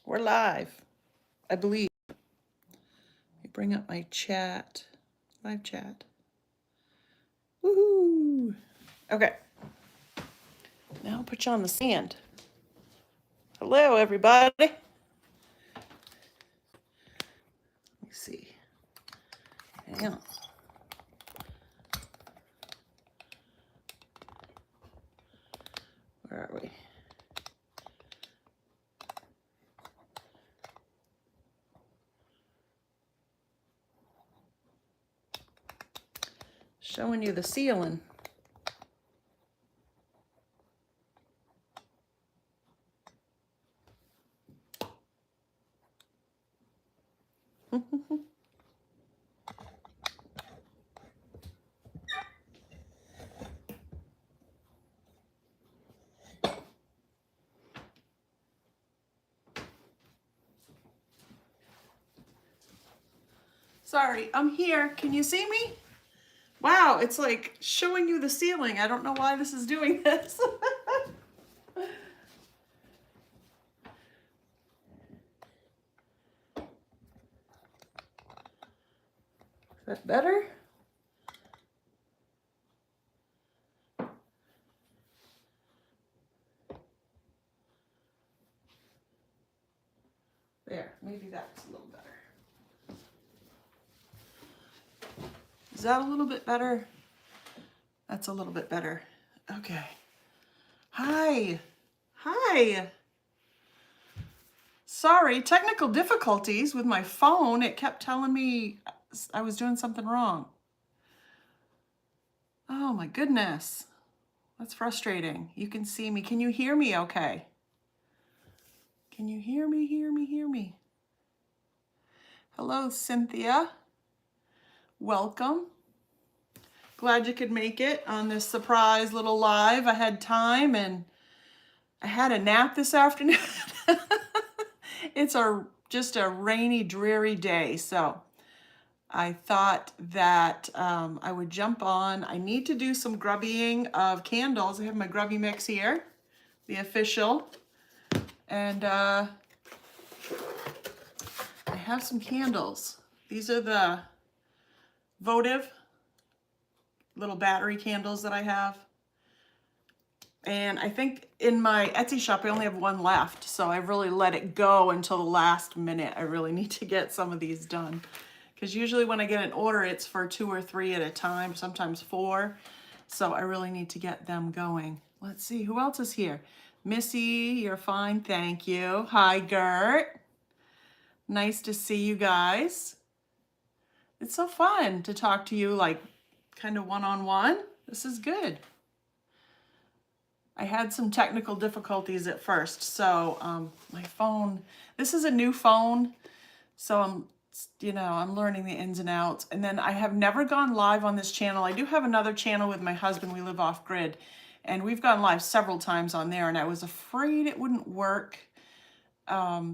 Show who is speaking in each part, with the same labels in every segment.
Speaker 1: We're live, I believe. Let me bring up my chat, live chat. Woohoo! Okay. Now I'll put you on the stand. Hello, everybody. Let me see. Hang on. Where are we? Showing you the ceiling. Sorry, I'm here. Can you see me? Wow, it's like showing you the ceiling. I don't know why this is doing this. Is that better? There, maybe that's a little better. Is that a little bit better? That's a little bit better. Okay. Hi. Hi. Sorry, technical difficulties with my phone. It kept telling me I was doing something wrong. Oh my goodness. That's frustrating. You can see me. Can you hear me okay? Can you hear me, hear me? Hello, Cynthia. Welcome. Glad you could make it on this surprise little live. I had time and I had a nap this afternoon. It's just a rainy, dreary day, so I thought that I would jump on. I need to do some grubbying of candles. I have my grubby mix here, the official, and I have some candles. These are the votive little battery candles that I have. And I think in my Etsy shop, I only have one left. So I've really let it go until the last minute. I really need to get some of these done. Because usually when I get an order, it's for 2 or 3 at a time, sometimes 4. So I really need to get them going. Let's see, who else is here? Missy, you're fine, thank you. Hi, Gert. Nice to see you guys. It's so fun to talk to you like kind of one-on-one. This is good. I had some technical difficulties at first, so my phone, this is a new phone, so I'm learning the ins and outs. And then I have never gone live on this channel. I do have another channel with my husband. We live off grid, and we've gone live several times on there, and I was afraid it wouldn't work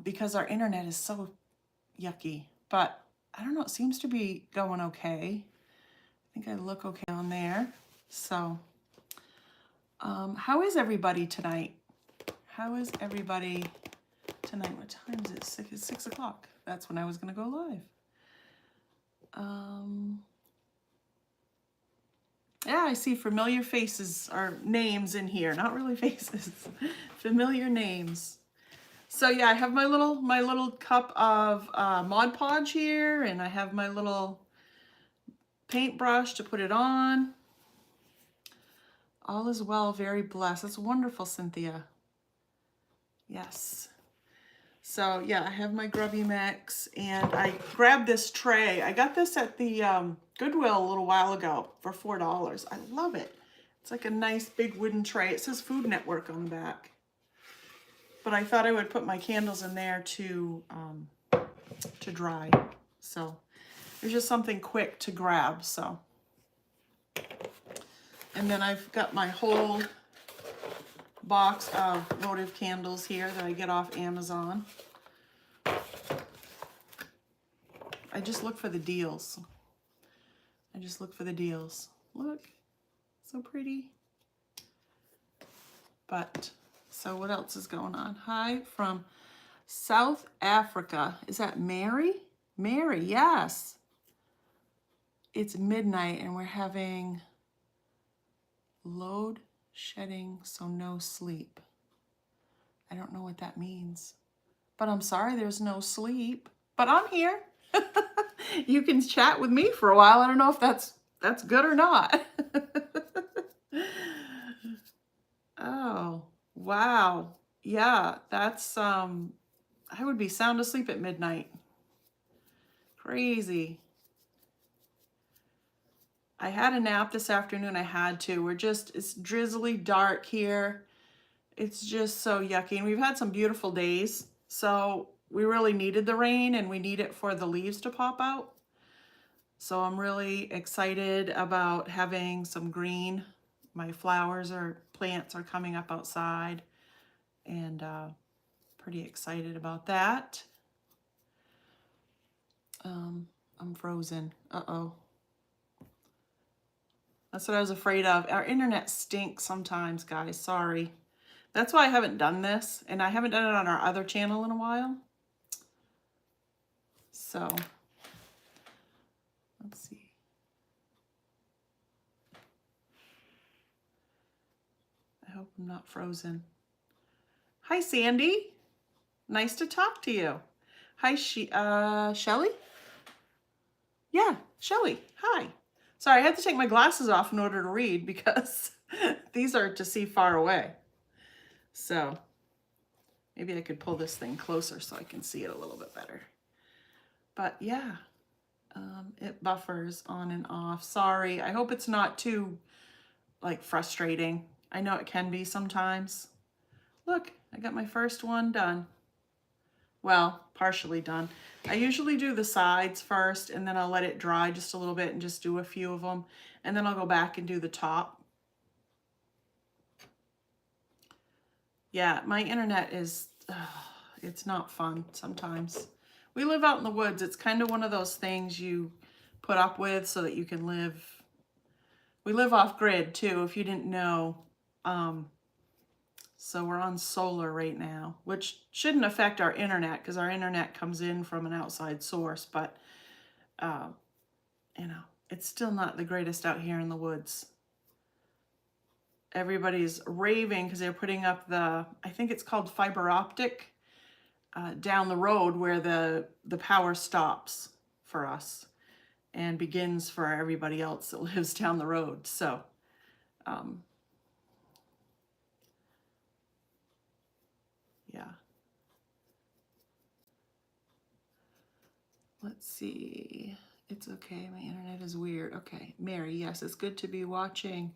Speaker 1: because our internet is so yucky. But I don't know, it seems to be going okay. I think I look okay on there. So how is everybody tonight? How is everybody tonight? What time is it? It's 6 o'clock. That's when I was going to go live. Yeah, I see familiar faces or names in here. Not really faces. Familiar names. So yeah, I have my little cup of Mod Podge here, and I have my little paintbrush to put it on. All is well, very blessed. That's wonderful, Cynthia. Yes. So yeah, I have my grubby mix, and I grabbed this tray. I got this at the Goodwill a little while ago for $4. I love it. It's like a nice big wooden tray. It says Food Network on the back. But I thought I would put my candles in there to dry. So there's just something quick to grab. So. And then I've got my whole box of votive candles here that I get off Amazon. I just look for the deals. Look, so pretty. But, so what else is going on? Hi from South Africa. Is that Mary? Mary, yes. It's midnight and we're having load shedding, so no sleep. I don't know what that means, but I'm sorry there's no sleep, but I'm here. You can chat with me for a while. I don't know if that's good or not. Oh, wow. Yeah, that's I would be sound asleep at midnight. Crazy. I had a nap this afternoon. I had to. It's drizzly dark here. It's just so yucky. And we've had some beautiful days. So we really needed the rain and we need it for the leaves to pop out. So I'm really excited about having some green. My plants are coming up outside and pretty excited about that. I'm frozen. Uh-oh. That's what I was afraid of. Our internet stinks sometimes, guys. Sorry. That's why I haven't done this, and I haven't done it on our other channel in a while. So, let's see. I hope I'm not frozen. Hi, Sandy. Nice to talk to you. Hi, Shelly? Yeah, Shelly. Hi. Sorry, I had to take my glasses off in order to read because these are to see far away. So maybe I could pull this thing closer so I can see it a little bit better. But yeah, it buffers on and off. Sorry, I hope it's not too like frustrating. I know it can be sometimes. Look, I got my first one done. Well, partially done. I usually do the sides first and then I'll let it dry just a little bit and just do a few of them. And then I'll go back and do the top. Yeah, my internet is, it's not fun sometimes. We live out in the woods. It's kind of one of those things you put up with so that you can live. We live off grid too, if you didn't know. So we're on solar right now, which shouldn't affect our internet because our internet comes in from an outside source, but you know, it's still not the greatest out here in the woods. Everybody's raving because they're putting up I think it's called fiber optic, down the road where the power stops for us and begins for everybody else that lives down the road. So, yeah. Let's see. It's okay. My internet is weird. Okay. Mary, yes, it's good to be watching.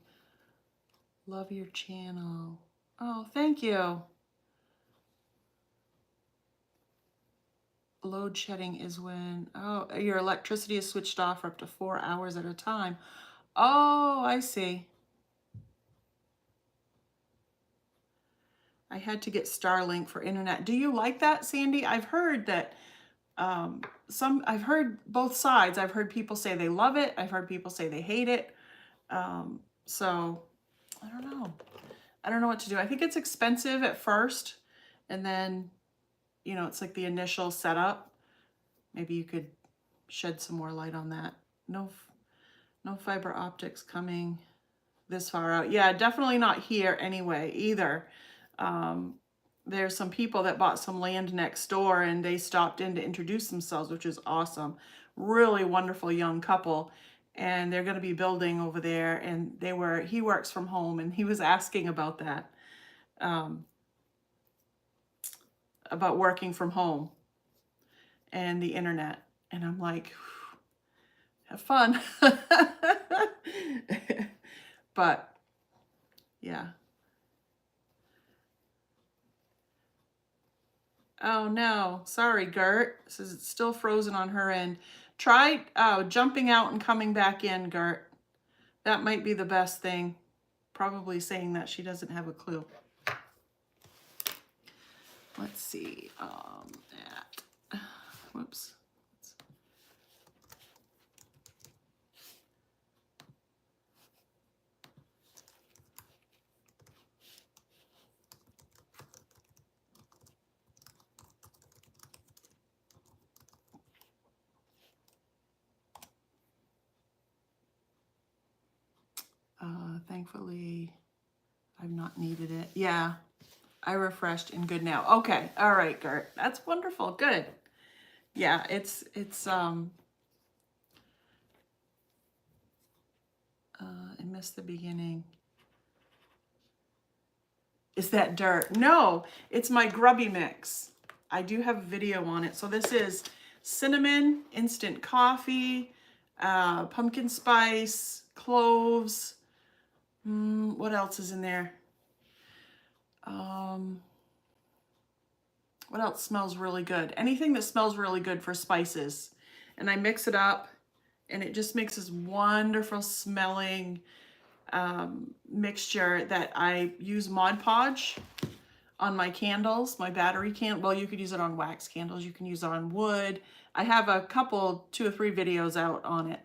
Speaker 1: Love your channel. Oh, thank you. Load shedding is when, your electricity is switched off for up to 4 hours at a time. Oh, I see. I had to get Starlink for internet. Do you like that, Sandy? I've heard that I've heard both sides. I've heard people say they love it. I've heard people say they hate it. So I don't know. I don't know what to do. I think it's expensive at first, and then, you know, it's like the initial setup. Maybe you could shed some more light on that. No fiber optics coming this far out. Yeah, definitely not here anyway either. There's some people that bought some land next door and they stopped in to introduce themselves, which is awesome. Really wonderful young couple. And they're going to be building over there. And he works from home and he was asking about that, about working from home and the internet. And I'm like, have fun. But yeah. Oh no, sorry, Gert. It says it's still frozen on her end. Try jumping out and coming back in, Gert. That might be the best thing. Probably saying that she doesn't have a clue. Let's see. Whoops. Thankfully, I've not needed it. Yeah, I refreshed and good now. Okay, all right, Gert. That's wonderful. Good. Yeah, I missed the beginning. Is that dirt? No, it's my Grubby mix. I do have a video on it. So this is cinnamon, instant coffee, pumpkin spice, cloves. What else is in there? What else smells really good? Anything that smells really good for spices. And I mix it up and it just makes this wonderful smelling mixture that I use Mod Podge on my candles, my battery candle. Well, you could use it on wax candles. You can use it on wood. I have a couple, 2 or 3 videos out on it,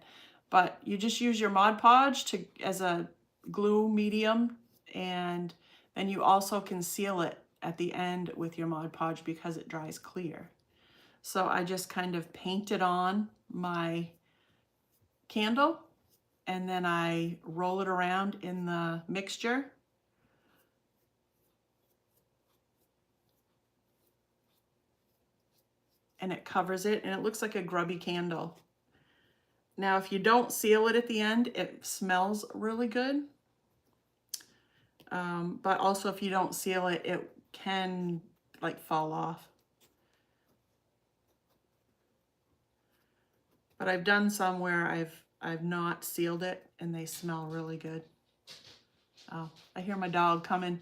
Speaker 1: but you just use your Mod Podge as a glue medium, and then you also can seal it at the end with your Mod Podge because it dries clear. So I just kind of paint it on my candle and then I roll it around in the mixture. And it covers it and it looks like a grubby candle. Now, if you don't seal it at the end, it smells really good. But also if you don't seal it, it can like fall off. But I've done some where I've not sealed it and they smell really good. Oh, I hear my dog coming.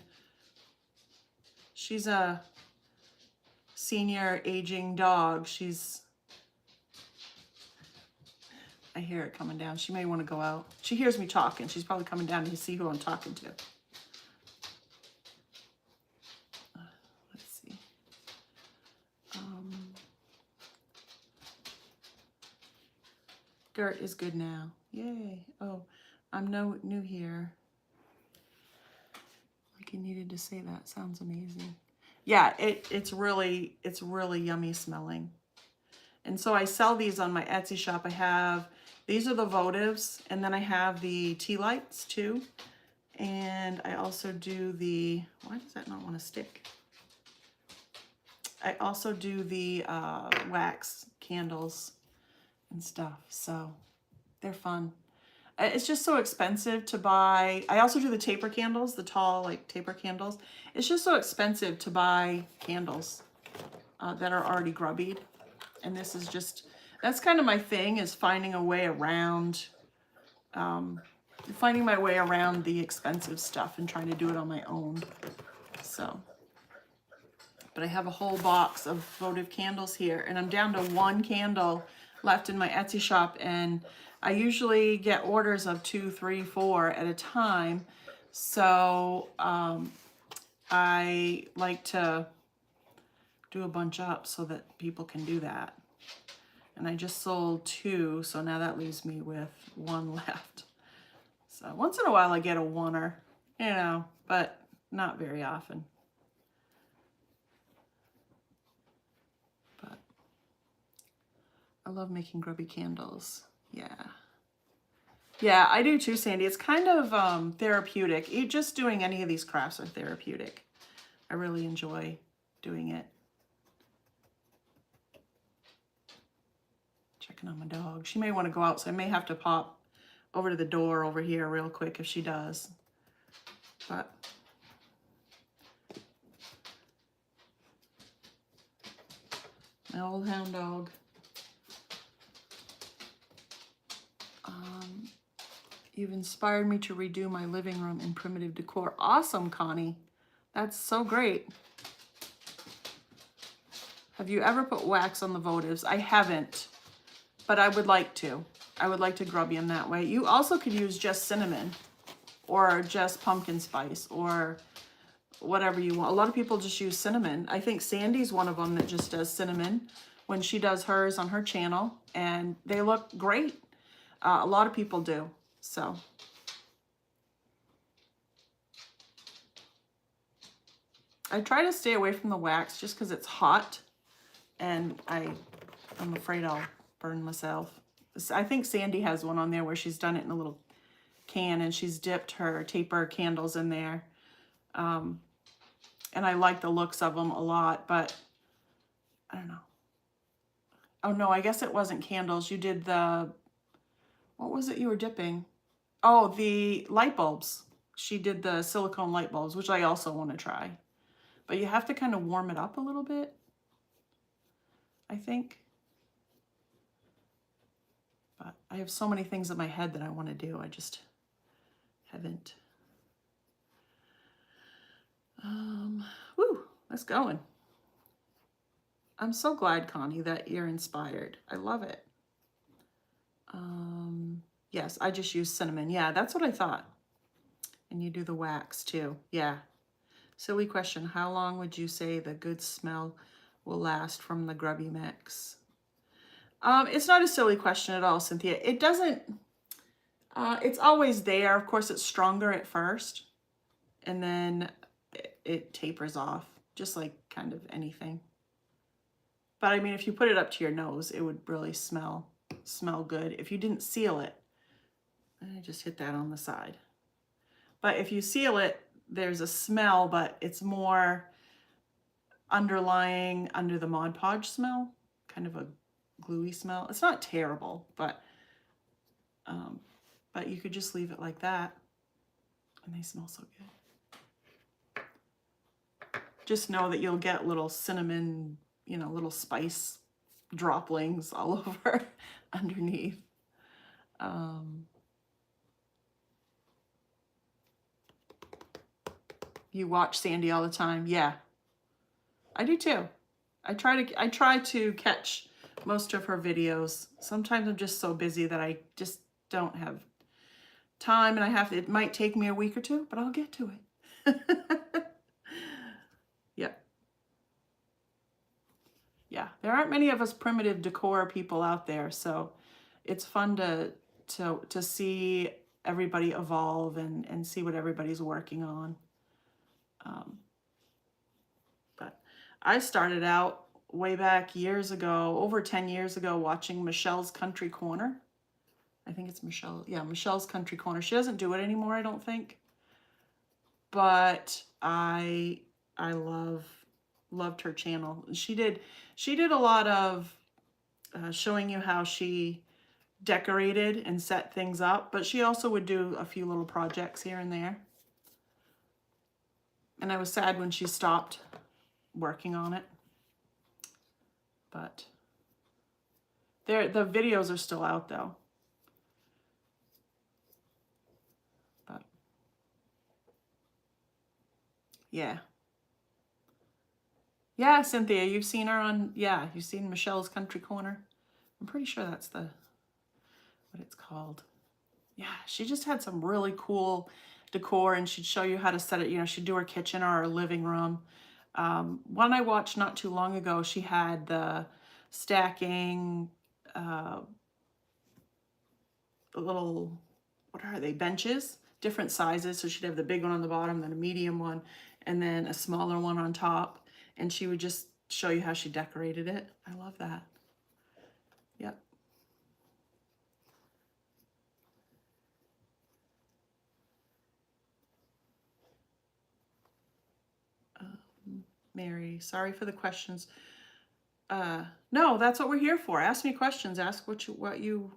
Speaker 1: She's a senior aging dog. I hear it coming down. She may want to go out. She hears me talking. She's probably coming down to see who I'm talking to. Let's see. Dirt is good now. Yay. Oh, I'm new here. Like you needed to say that. Sounds amazing. Yeah, it's really yummy smelling. And so I sell these on my Etsy shop. These are the votives, and then I have the tea lights too. And I also do why does that not want to stick? I also do the wax candles and stuff. So they're fun. It's just so expensive to buy. I also do the taper candles, the tall like taper candles. It's just so expensive to buy candles that are already grubbied. And this is that's kind of my thing, is finding a way around, finding my way around the expensive stuff and trying to do it on my own. So, but I have a whole box of votive candles here and I'm down to 1 candle left in my Etsy shop, and I usually get orders of 2, 3, 4 at a time. So I like to do a bunch up so that people can do that. And I just sold 2, so now that leaves me with 1 left. So once in a while I get a 1er, you know, but not very often. But I love making grubby candles. Yeah. Yeah, I do too, Sandy. It's kind of therapeutic. Just doing any of these crafts are therapeutic. I really enjoy doing it. Checking on my dog. She may want to go out, so I may have to pop over to the door over here real quick if she does. But my old hound dog. You've inspired me to redo my living room in primitive decor. Awesome, Connie. That's so great. Have you ever put wax on the votives? I haven't, but I would like to. I would like to grubby them that way. You also could use just cinnamon or just pumpkin spice or whatever you want. A lot of people just use cinnamon. I think Sandy's one of them that just does cinnamon when she does hers on her channel, and they look great. A lot of people do. So I try to stay away from the wax just because it's hot and I'm afraid I'll burn myself. I think Sandy has one on there where she's done it in a little can, and she's dipped her taper candles in there. And I like the looks of them a lot, but I don't know. Oh no, I guess it wasn't candles. You did the, what was it you were dipping? Oh, the light bulbs. She did the silicone light bulbs, which I also want to try. But you have to kind of warm it up a little bit, I think. But I have so many things in my head that I want to do. I just haven't. Woo, that's going. I'm so glad, Connie, that you're inspired. I love it. Yes, I just use cinnamon. Yeah, that's what I thought. And you do the wax too. Yeah. Silly question. How long would you say the good smell will last from the Grubby mix? It's not a silly question at all, Cynthia. It doesn't, it's always there. Of course, it's stronger at first, and then it tapers off, just like kind of anything. But I mean, if you put it up to your nose, it would really smell good. If you didn't seal it, I just hit that on the side. But if you seal it, there's a smell, but it's more underlying under the Mod Podge smell, kind of a gluey smell. It's not terrible, but you could just leave it like that, and they smell so good. Just know that you'll get little cinnamon, you know, little spice droplings all over underneath. You watch Sandy all the time. Yeah, I do too. I try to catch most of her videos. Sometimes I'm just so busy that I just don't have time, and it might take me a week or two, but I'll get to it. Yep. Yeah, there aren't many of us primitive decor people out there, so it's fun to see everybody evolve and see what everybody's working on. But I started out way back years ago, over 10 years ago, watching Michelle's Country Corner. I think it's Michelle. Yeah, Michelle's Country Corner. She doesn't do it anymore, I don't think. But I loved her channel. She did a lot of showing you how she decorated and set things up, but she also would do a few little projects here and there. And I was sad when she stopped working on it. But the videos are still out though. But yeah. Yeah, Cynthia, you've seen her on, yeah, you've seen Michelle's Country Corner. I'm pretty sure that's what it's called. Yeah, she just had some really cool decor, and she'd show you how to set it. You know, she'd do her kitchen or her living room. One I watched not too long ago, she had the stacking, the little, what are they, benches, different sizes. So she'd have the big one on the bottom, then a medium one, and then a smaller one on top. And she would just show you how she decorated it. I love that. Yep. Mary, sorry for the questions. No, that's what we're here for. Ask me questions. Ask what you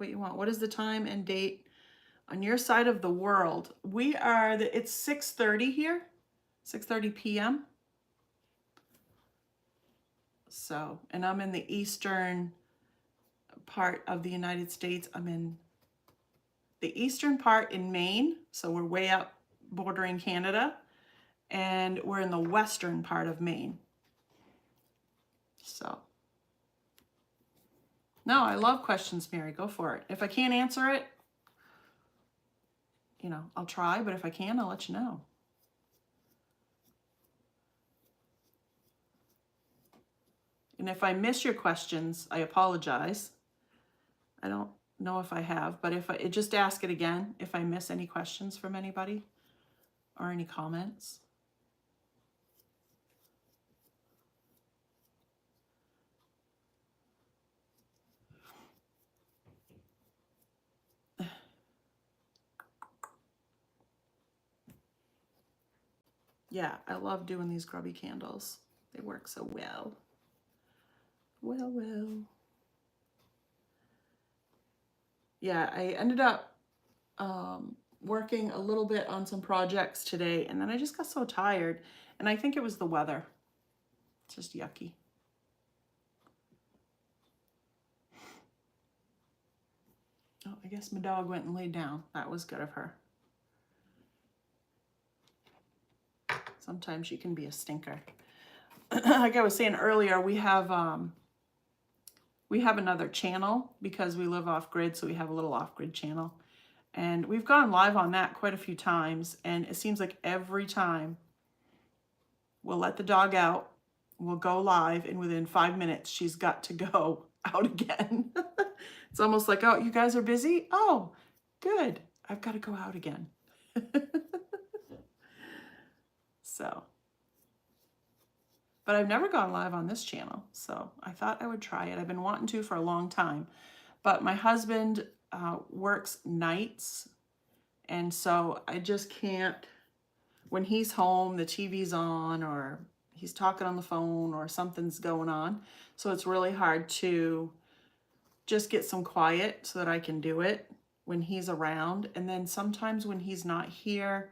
Speaker 1: want. What is the time and date on your side of the world? It's 6:30 here, 6:30 p.m. So, and I'm in the eastern part of the United States. I'm in the eastern part in Maine, so we're way up bordering Canada, and we're in the western part of Maine. So, no, I love questions, Mary. Go for it. If I can't answer it, you know, I'll try, but if I can, I'll let you know. And if I miss your questions, I apologize. I don't know if I have, but just ask it again if I miss any questions from anybody or any comments. yeah, I love doing these Grubby candles. They work so well. Well. Yeah, I ended up working a little bit on some projects today, and then I just got so tired, and I think it was the weather. It's just yucky. Oh, I guess my dog went and laid down. That was good of her. Sometimes she can be a stinker. Like I was saying earlier, we have another channel because we live off grid, so we have a little off grid channel. And we've gone live on that quite a few times, and it seems like every time we'll let the dog out, we'll go live, and within 5 minutes, she's got to go out again. It's almost like, oh, you guys are busy? Oh, good. I've got to go out again. So, but I've never gone live on this channel, so I thought I would try it. I've been wanting to for a long time, but my husband works nights, and so I just can't, when he's home, the TV's on, or he's talking on the phone, or something's going on, so it's really hard to just get some quiet so that I can do it when he's around. And then sometimes when he's not here,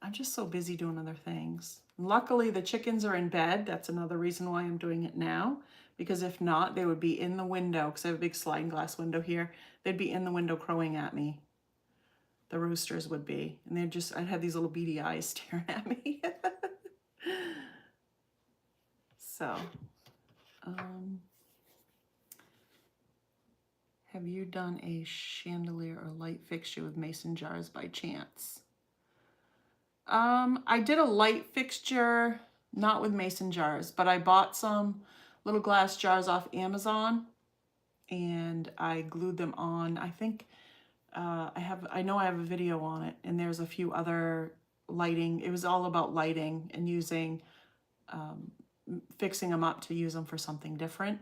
Speaker 1: I'm just so busy doing other things. Luckily, the chickens are in bed. That's another reason why I'm doing it now, because if not, they would be in the window, because I have a big sliding glass window here. They'd be in the window crowing at me. The roosters would be, and I'd have these little beady eyes staring at me. So, have you done a chandelier or light fixture with mason jars by chance? I did a light fixture, not with mason jars, but I bought some little glass jars off Amazon, and I glued them on. I think I know I have a video on it, and there's a few other lighting. It was all about lighting and using, fixing them up to use them for something different.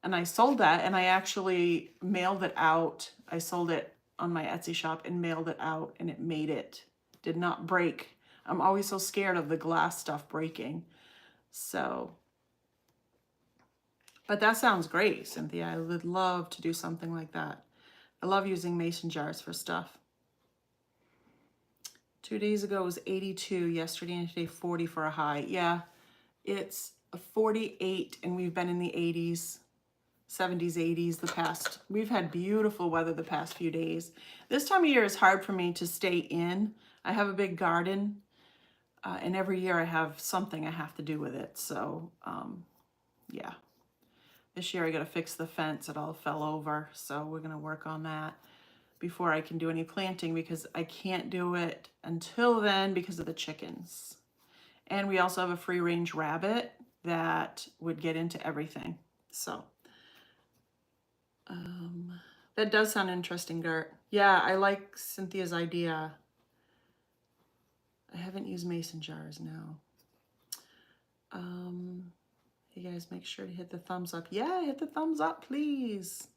Speaker 1: And I sold that, and I actually mailed it out. I sold it on my Etsy shop and mailed it out, and it made it. Did not break. I'm always so scared of the glass stuff breaking. So, but that sounds great, Cynthia. I would love to do something like that. I love using mason jars for stuff. 2 days ago it was 82, yesterday and today 40 for a high. Yeah, it's 48, and we've been in the 80s. 70s, 80s we've had beautiful weather the past few days. This time of year is hard for me to stay in. I have a big garden, and every year I have something I have to do with it. So, yeah. This year I got to fix the fence. It all fell over, so we're going to work on that before I can do any planting, because I can't do it until then because of the chickens. And we also have a free-range rabbit that would get into everything. So, that does sound interesting, Gert. Yeah, I like Cynthia's idea. I haven't used mason jars, no. You guys make sure to hit the thumbs up. Yeah, hit the thumbs up, please.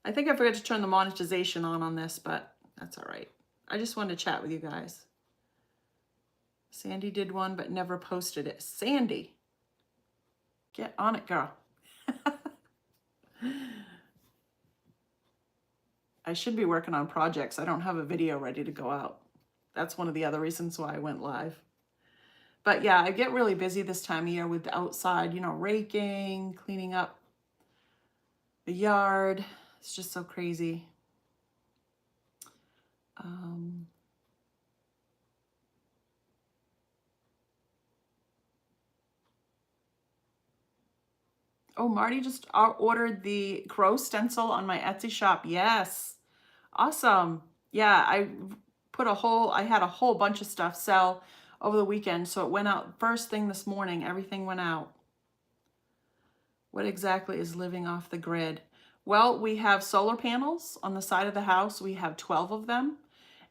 Speaker 1: I think I forgot to turn the monetization on this, but that's all right. I just wanted to chat with you guys. Sandy did one, but never posted it. Sandy, get on it, girl. I should be working on projects. I don't have a video ready to go out. That's one of the other reasons why I went live. But yeah, I get really busy this time of year with the outside, raking, cleaning up the yard. It's just so crazy. Oh, Marty just ordered the crow stencil on my Etsy shop. Yes. Awesome. Yeah, I had a whole bunch of stuff sell over the weekend, so it went out first thing this morning. Everything went out. What exactly is living off the grid? Well, we have solar panels on the side of the house. We have 12 of them.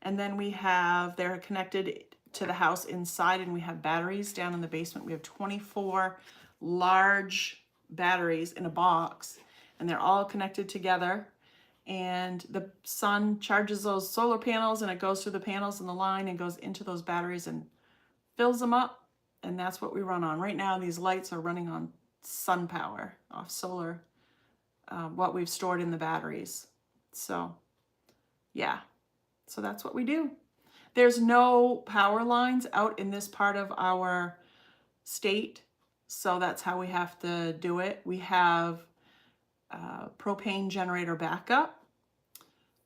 Speaker 1: And then they're connected to the house inside, and we have batteries down in the basement. We have 24 large batteries in a box, and they're all connected together. And the sun charges those solar panels, and it goes through the panels and the line and goes into those batteries and fills them up. And that's what we run on. Right now, these lights are running on sun power, off solar, what we've stored in the batteries. So, yeah. So that's what we do. There's no power lines out in this part of our state. So that's how we have to do it. We have propane generator backup.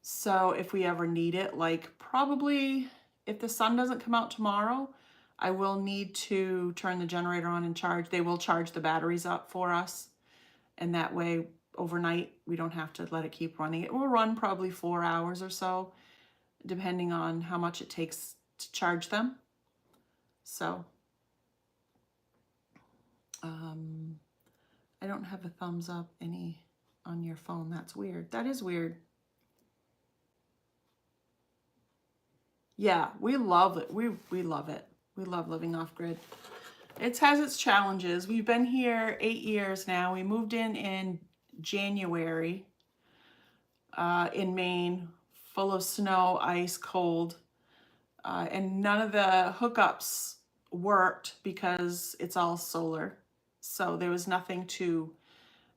Speaker 1: So if we ever need it, like probably if the sun doesn't come out tomorrow, I will need to turn the generator on and charge. They will charge the batteries up for us. And that way overnight, we don't have to let it keep running. It will run probably 4 hours or so, depending on how much it takes to charge them. So, I don't have a thumbs up any on your phone. That's weird. That is weird. Yeah, we love it. We love it. We love living off grid. It has its challenges. We've been here 8 years now. We moved in January in Maine, full of snow, ice, cold, and none of the hookups worked because it's all solar. So there was nothing to,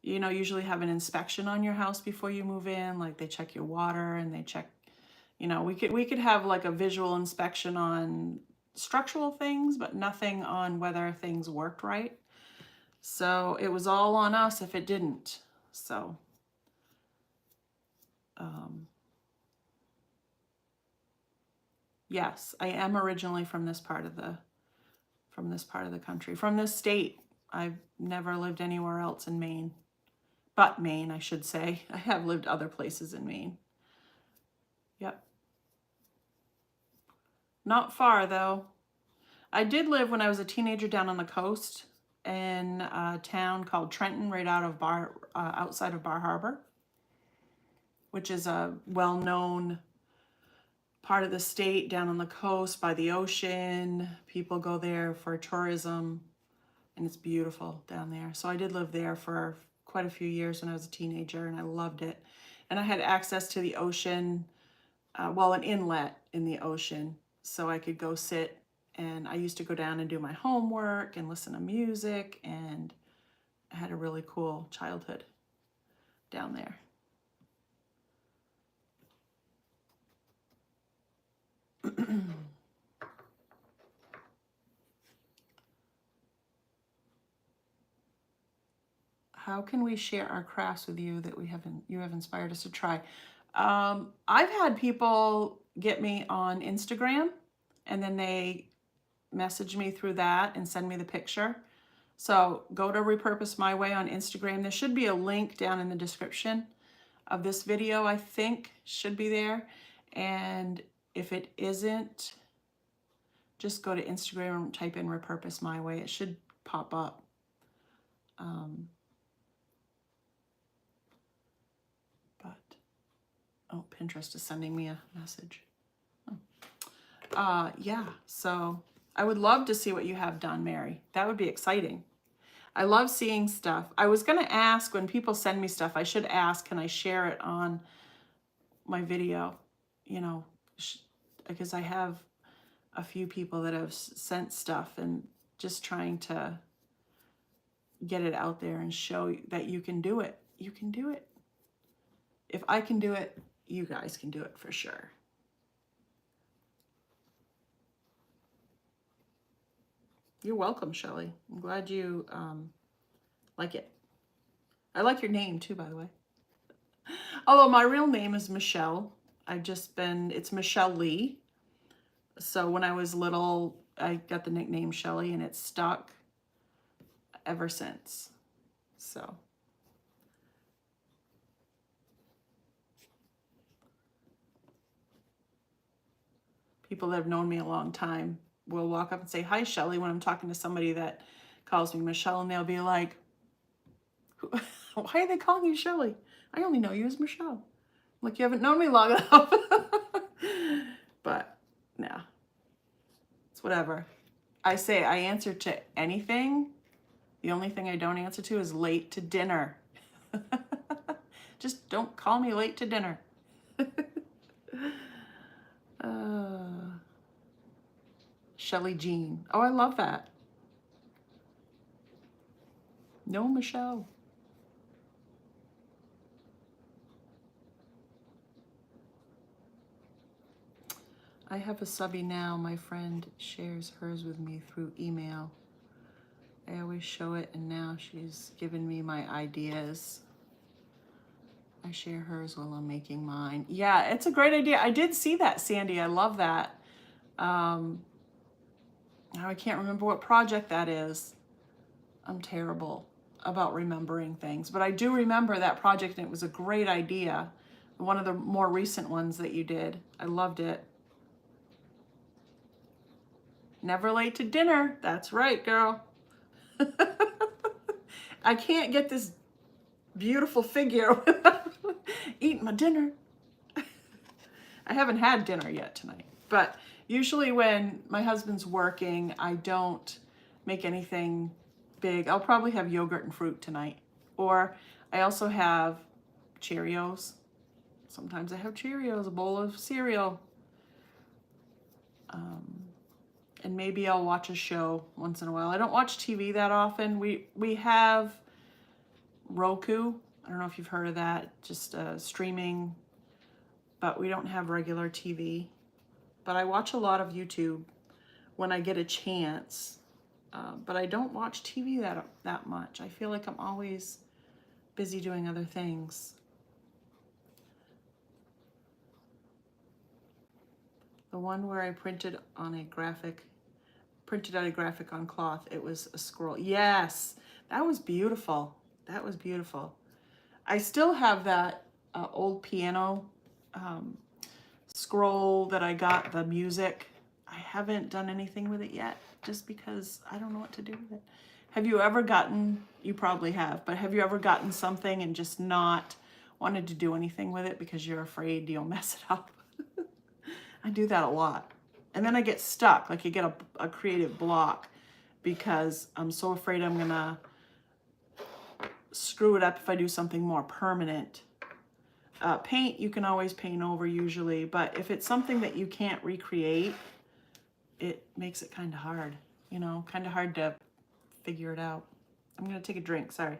Speaker 1: you know, usually have an inspection on your house before you move in. Like they check your water and they check, you know, we could have like a visual inspection on structural things, but nothing on whether things worked right. So it was all on us if it didn't. So, yes, I am originally from this part of the country, from this state. I've never lived anywhere else in Maine, but Maine, I should say. I have lived other places in Maine. Yep. Not far though. I did live when I was a teenager down on the coast in a town called Trenton, right out of outside of Bar Harbor, which is a well-known part of the state down on the coast by the ocean. People go there for tourism, and it's beautiful down there. So I did live there for quite a few years when I was a teenager, and I loved it. And I had access to the ocean, well, an inlet in the ocean, so I could go sit, and I used to go down and do my homework and listen to music, and I had a really cool childhood down there. How can we share our crafts with you that you have inspired us to try? I've had people get me on Instagram, and then they message me through that and send me the picture. So go to Repurpose My Way on Instagram. There should be a link down in the description of this video, I think, should be there. And if it isn't, just go to Instagram and type in Repurpose My Way. It should pop up. Oh, Pinterest is sending me a message. Oh. Yeah, so I would love to see what you have done, Mary. That would be exciting. I love seeing stuff. I was going to ask, when people send me stuff, I should ask, can I share it on my video? You know, because I have a few people that have sent stuff, and just trying to get it out there and show that you can do it. You can do it. If I can do it, you guys can do it for sure. You're welcome, Shelley. I'm glad you like it. I like your name too, by the way. Although my real name is Michelle. It's Michelle Lee. So when I was little, I got the nickname Shelley, and it's stuck ever since. So. People that have known me a long time will walk up and say, "Hi, Shelley," when I'm talking to somebody that calls me Michelle, and they'll be like, "Why are they calling you Shelley? I only know you as Michelle." I'm like, you haven't known me long enough. But, nah. It's whatever. I say I answer to anything. The only thing I don't answer to is late to dinner. Just don't call me late to dinner. Shelley Jean. Oh, I love that. No, Michelle. I have a subby now. My friend shares hers with me through email. I always show it, and now she's given me my ideas. I share hers while I'm making mine. Yeah, it's a great idea. I did see that, Sandy. I love that. Now I can't remember what project that is. I'm terrible about remembering things, but I do remember that project, and it was a great idea. One of the more recent ones that you did. I loved it. Never late to dinner. That's right, girl. I can't get this beautiful figure without eating my dinner. I haven't had dinner yet tonight, but usually when my husband's working, I don't make anything big. I'll probably have yogurt and fruit tonight, or I also have Cheerios. Sometimes I have Cheerios, a bowl of cereal. And maybe I'll watch a show once in a while. I don't watch TV that often. We have Roku. I don't know if you've heard of that, just streaming, but we don't have regular TV. But I watch a lot of YouTube when I get a chance. But I don't watch TV that much. I feel like I'm always busy doing other things. The one where I printed out a graphic on cloth. It was a scroll. Yes, that was beautiful. That was beautiful. I still have that old piano scroll that I got, the music. I haven't done anything with it yet, just because I don't know what to do with it. Have you ever gotten, you probably have, but have you ever gotten something and just not wanted to do anything with it because you're afraid you'll mess it up? I do that a lot. And then I get stuck, like you get a creative block because I'm so afraid I'm gonna screw it up if I do something more permanent. Paint, you can always paint over usually, but if it's something that you can't recreate, it makes it kind of hard, you know, kind of hard to figure it out. I'm gonna take a drink, sorry.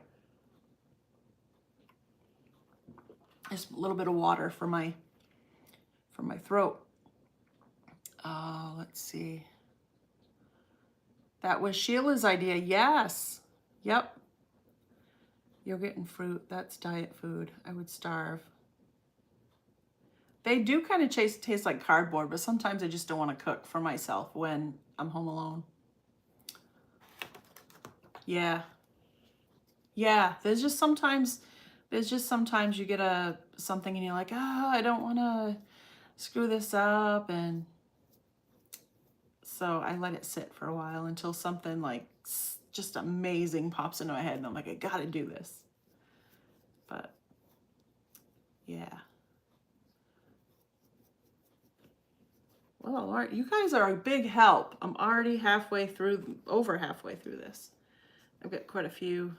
Speaker 1: Just a little bit of water for my throat. Let's see. That was Sheila's idea. Yes. Yep. Yogurt and fruit. That's diet food. I would starve. They do kind of taste like cardboard, but sometimes I just don't want to cook for myself when I'm home alone. Yeah. Yeah. There's just sometimes you get something and you're like, oh, I don't want to screw this up, and so I let it sit for a while until something like just amazing pops into my head and I'm like, I gotta do this. But yeah. Well, all right, you guys are a big help. I'm already over halfway through this. I've got quite a few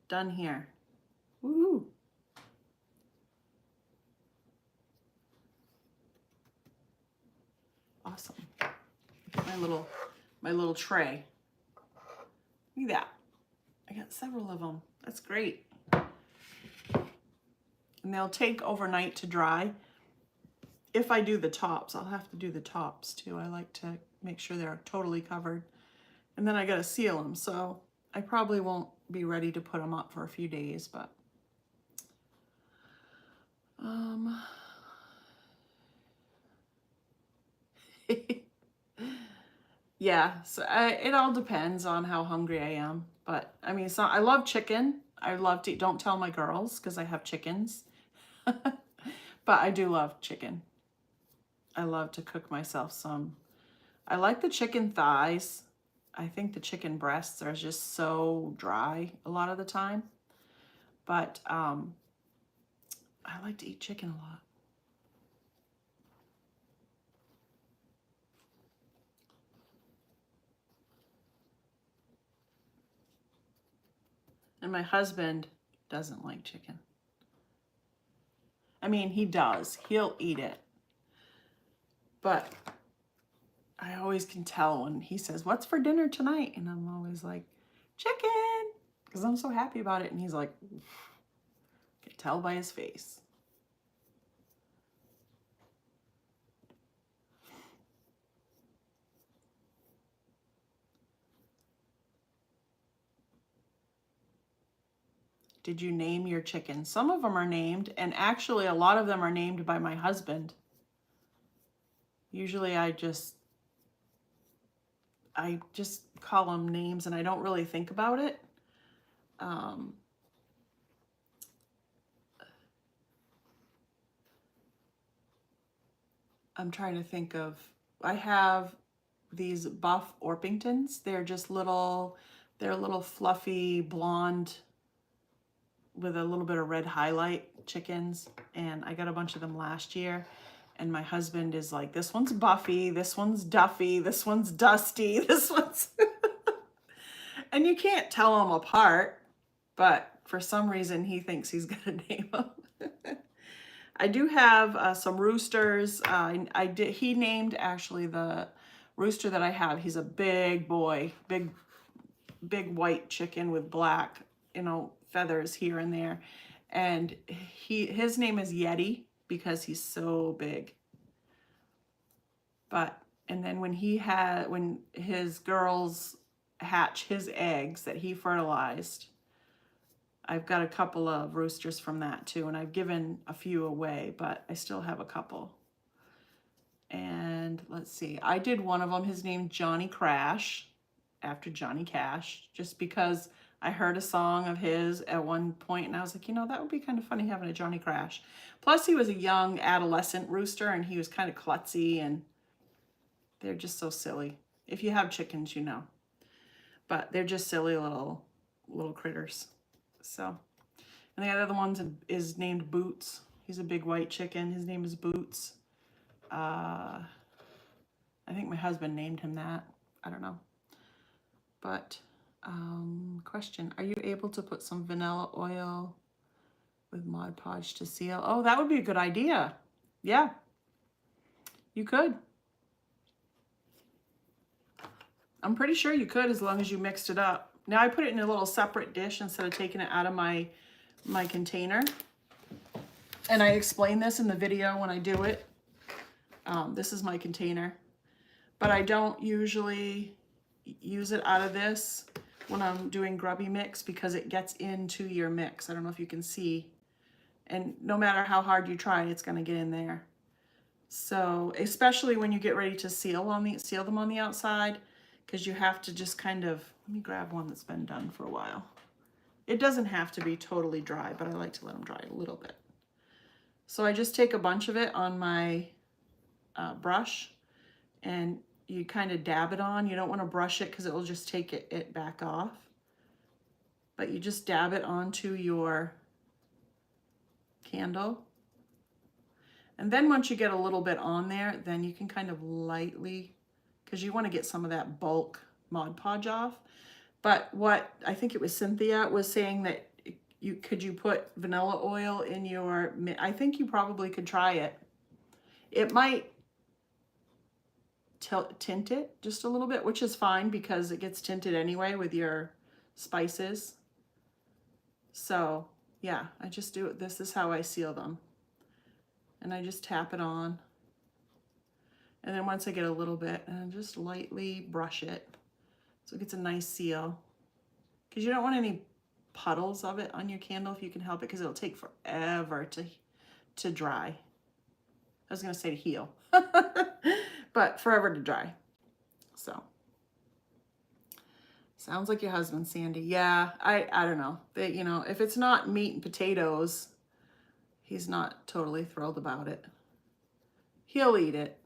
Speaker 1: done here. Woo! Awesome. My little tray. Look at that. I got several of them. That's great. And they'll take overnight to dry. If I do the tops, I'll have to do the tops too. I like to make sure they're totally covered. And then I gotta seal them. So I probably won't be ready to put them up for a few days, but yeah, so it all depends on how hungry I am. But I mean, I love chicken. I love to eat. Don't tell my girls because I have chickens. But I do love chicken. I love to cook myself some. I like the chicken thighs. I think the chicken breasts are just so dry a lot of the time. But I like to eat chicken a lot. And my husband doesn't like chicken. I mean, he does. He'll eat it. But I always can tell when he says, what's for dinner tonight? And I'm always like, chicken. because I'm so happy about it. And he's like, can tell by his face. Did you name your chickens? Some of them are named, and actually a lot of them are named by my husband. Usually I just call them names and I don't really think about it. I'm trying to think of, I have these buff Orpingtons. They're just little, they're little fluffy blonde with a little bit of red highlight chickens. And I got a bunch of them last year. And my husband is like, this one's Buffy, this one's Duffy, this one's Dusty, this one's... And you can't tell them apart, but for some reason he thinks he's gonna name them. I do have some roosters. He named actually the rooster that I have. He's a big boy, big white chicken with black, feathers here and there. And his name is Yeti because he's so big. And then when his girls hatch his eggs that he fertilized, I've got a couple of roosters from that too, and I've given a few away, but I still have a couple. And let's see, I did one of them, his name Johnny Crash, after Johnny Cash, just because I heard a song of his at one point and I was like, that would be kind of funny having a Johnny Crash. Plus he was a young adolescent rooster and he was kind of klutzy, and they're just so silly. If you have chickens, but they're just silly little critters. So, and the other one is named Boots. He's a big white chicken. His name is Boots. I think my husband named him that. I don't know. But, question, are you able to put some vanilla oil with Mod Podge to seal? Oh, that would be a good idea. Yeah, you could. I'm pretty sure you could, as long as you mixed it up. Now I put it in a little separate dish instead of taking it out of my container. And I explain this in the video when I do it. This is my container. But I don't usually use it out of this when I'm doing grubby mix because it gets into your mix. I don't know if you can see. And no matter how hard you try, it's going to get in there. So especially when you get ready to seal them on the outside, because you have to just kind of, let me grab one that's been done for a while. It doesn't have to be totally dry, but I like to let them dry a little bit. So I just take a bunch of it on my brush and you kind of dab it on. You don't want to brush it because it will just take it back off. But you just dab it onto your candle. And then once you get a little bit on there, then you can kind of lightly, because you want to get some of that bulk Mod Podge off. But what I think it was Cynthia was saying that you put vanilla oil in your, I think you probably could try it. It might tint it just a little bit, which is fine because it gets tinted anyway with your spices. So yeah, I just do it. This is how I seal them. And I just tap it on. And then once I get a little bit, and just lightly brush it so it gets a nice seal. Because you don't want any puddles of it on your candle if you can help it, because it'll take forever to dry. I was going to say to heal, but forever to dry. So, sounds like your husband, Sandy. Yeah, I don't know. If it's not meat and potatoes, he's not totally thrilled about it. He'll eat it.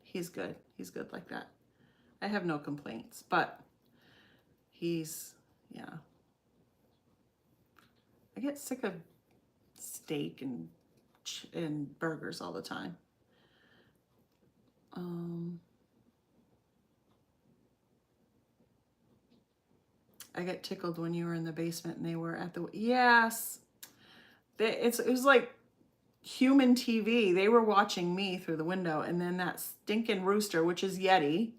Speaker 1: He's good. He's good like that. I have no complaints, but yeah. I get sick of steak and burgers all the time. I get tickled when you were in the basement and they were at the, yes. It was like human TV. They were watching me through the window, and then that stinking rooster, which is Yeti,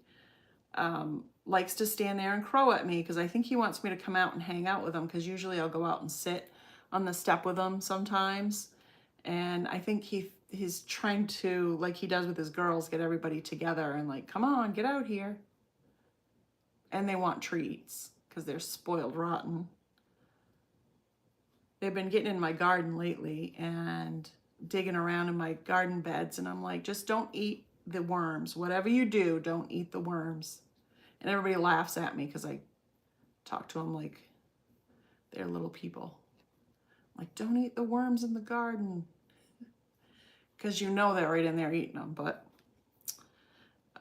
Speaker 1: likes to stand there and crow at me because I think he wants me to come out and hang out with him, because usually I'll go out and sit on the step with him sometimes. And I think he's trying to, like he does with his girls, get everybody together and like, come on, get out here. And they want treats because they're spoiled rotten. They've been getting in my garden lately and digging around in my garden beds, and I'm like, just don't eat the worms. Whatever you do, don't eat the worms. And everybody laughs at me because I talk to them like they're little people. I'm like, don't eat the worms in the garden. Because you know they're right in there eating them, but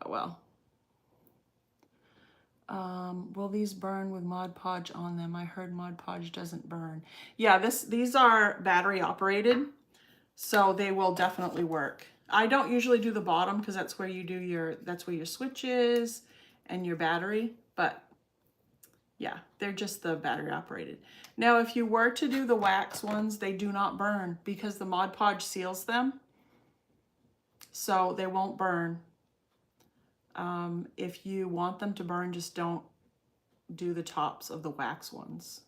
Speaker 1: oh well. Will these burn with Mod Podge on them? I heard Mod Podge doesn't burn. Yeah, these are battery operated, so they will definitely work. I don't usually do the bottom because that's where you do that's where your switch is and your battery, but yeah, they're just the battery operated. Now, if you were to do the wax ones, they do not burn because the Mod Podge seals them, so they won't burn. If you want them to burn, just don't do the tops of the wax ones.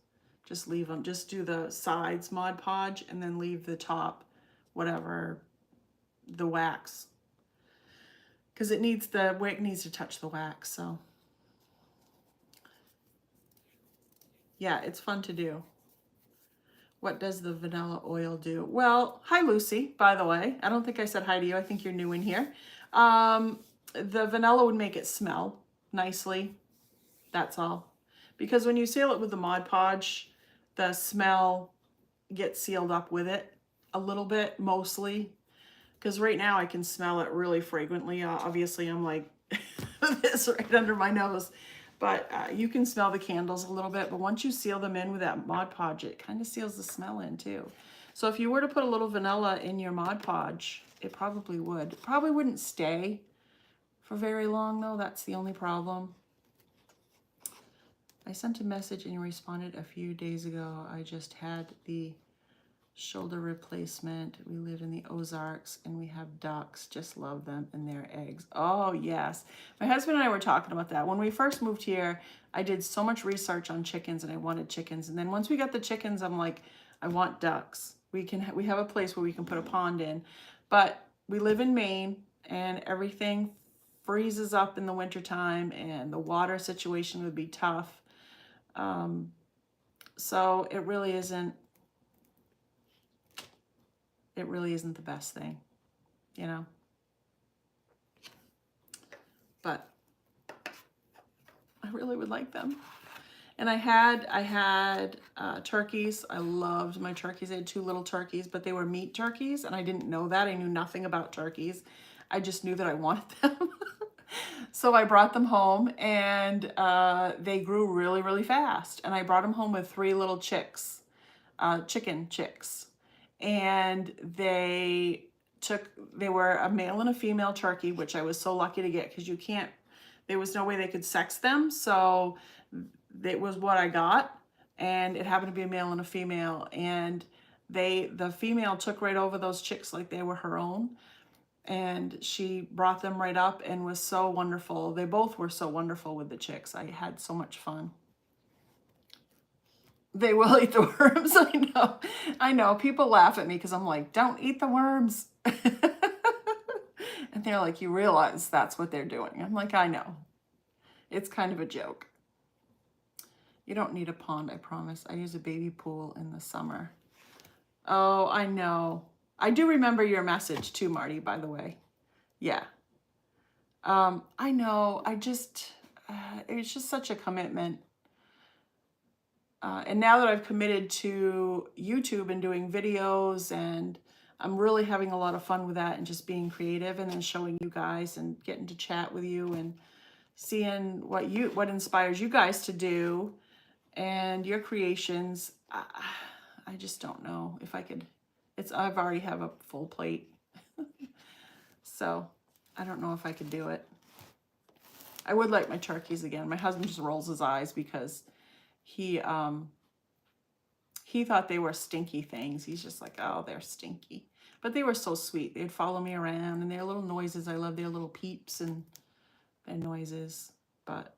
Speaker 1: Just leave them. Just do the sides Mod Podge and then leave the top, whatever, the wax. Because the wick needs to touch the wax, so. Yeah, it's fun to do. What does the vanilla oil do? Well, hi Lucy, by the way. I don't think I said hi to you. I think you're new in here. The vanilla would make it smell nicely. That's all. Because when you seal it with the Mod Podge, the smell gets sealed up with it a little bit, mostly. Because right now I can smell it really fragrantly. Obviously, I'm like this right under my nose. But you can smell the candles a little bit. But once you seal them in with that Mod Podge, it kind of seals the smell in too. So if you were to put a little vanilla in your Mod Podge, it probably would. It probably wouldn't stay for very long though. That's the only problem. I sent a message and you responded a few days ago. I just had the shoulder replacement. We live in the Ozarks and we have ducks. Just love them and their eggs. Oh yes. My husband and I were talking about that. When we first moved here, I did so much research on chickens and I wanted chickens. And then once we got the chickens, I'm like, I want ducks. We have a place where we can put a pond in, but we live in Maine and everything freezes up in the wintertime and the water situation would be tough. So it really isn't the best thing, you know, but I really would like them. And I had turkeys. I loved my turkeys. I had 2 little turkeys, but they were meat turkeys. And I didn't know that. I knew nothing about turkeys. I just knew that I wanted them. So I brought them home and they grew really, really fast. And I brought them home with 3 little chicks, chicken chicks. And they were a male and a female turkey, which I was so lucky to get because there was no way they could sex them. So it was what I got. And it happened to be a male and a female. And the female took right over those chicks like they were her own. And she brought them right up and was so wonderful. They both were so wonderful with the chicks. I had so much fun. They will eat the worms. I know. People laugh at me because I'm like, don't eat the worms. And they're like, you realize that's what they're doing. I'm like, I know. It's kind of a joke. You don't need a pond, I promise. I use a baby pool in the summer. Oh, I know. I do remember your message too, Marty, by the way. Yeah. I know. It's just such a commitment. And now that I've committed to YouTube and doing videos, and I'm really having a lot of fun with that and just being creative and then showing you guys and getting to chat with you and seeing what inspires you guys to do and your creations. I just don't know if I could. I've already have a full plate. So I don't know if I could do it. I would like my turkeys again. My husband just rolls his eyes because he thought they were stinky things. He's just like, oh, they're stinky. But they were so sweet. They'd follow me around and their little noises. I love their little peeps and their noises. But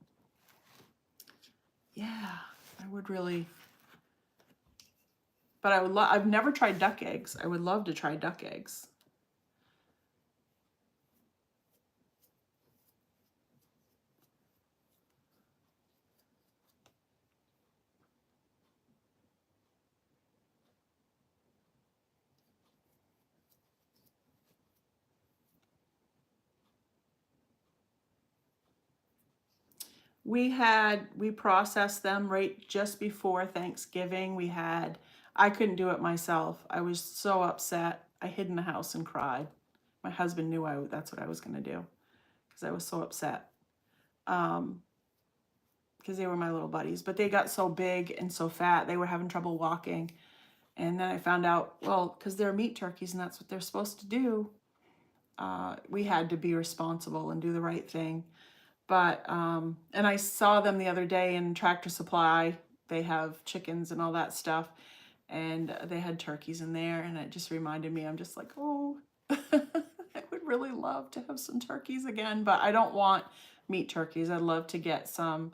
Speaker 1: Yeah, I would really, but I would love, I've never tried duck eggs. I would love to try duck eggs. We processed them right just before Thanksgiving. I couldn't do it myself. I was so upset. I hid in the house and cried. My husband knew that's what I was going to do because I was so upset. Because they were my little buddies, but they got so big and so fat, they were having trouble walking. And then I found out, well, because they're meat turkeys and that's what they're supposed to do, we had to be responsible and do the right thing. But, and I saw them the other day in Tractor Supply. They have chickens and all that stuff. And they had turkeys in there. And it just reminded me, I'm just like, oh, I would really love to have some turkeys again. But I don't want meat turkeys. I'd love to get some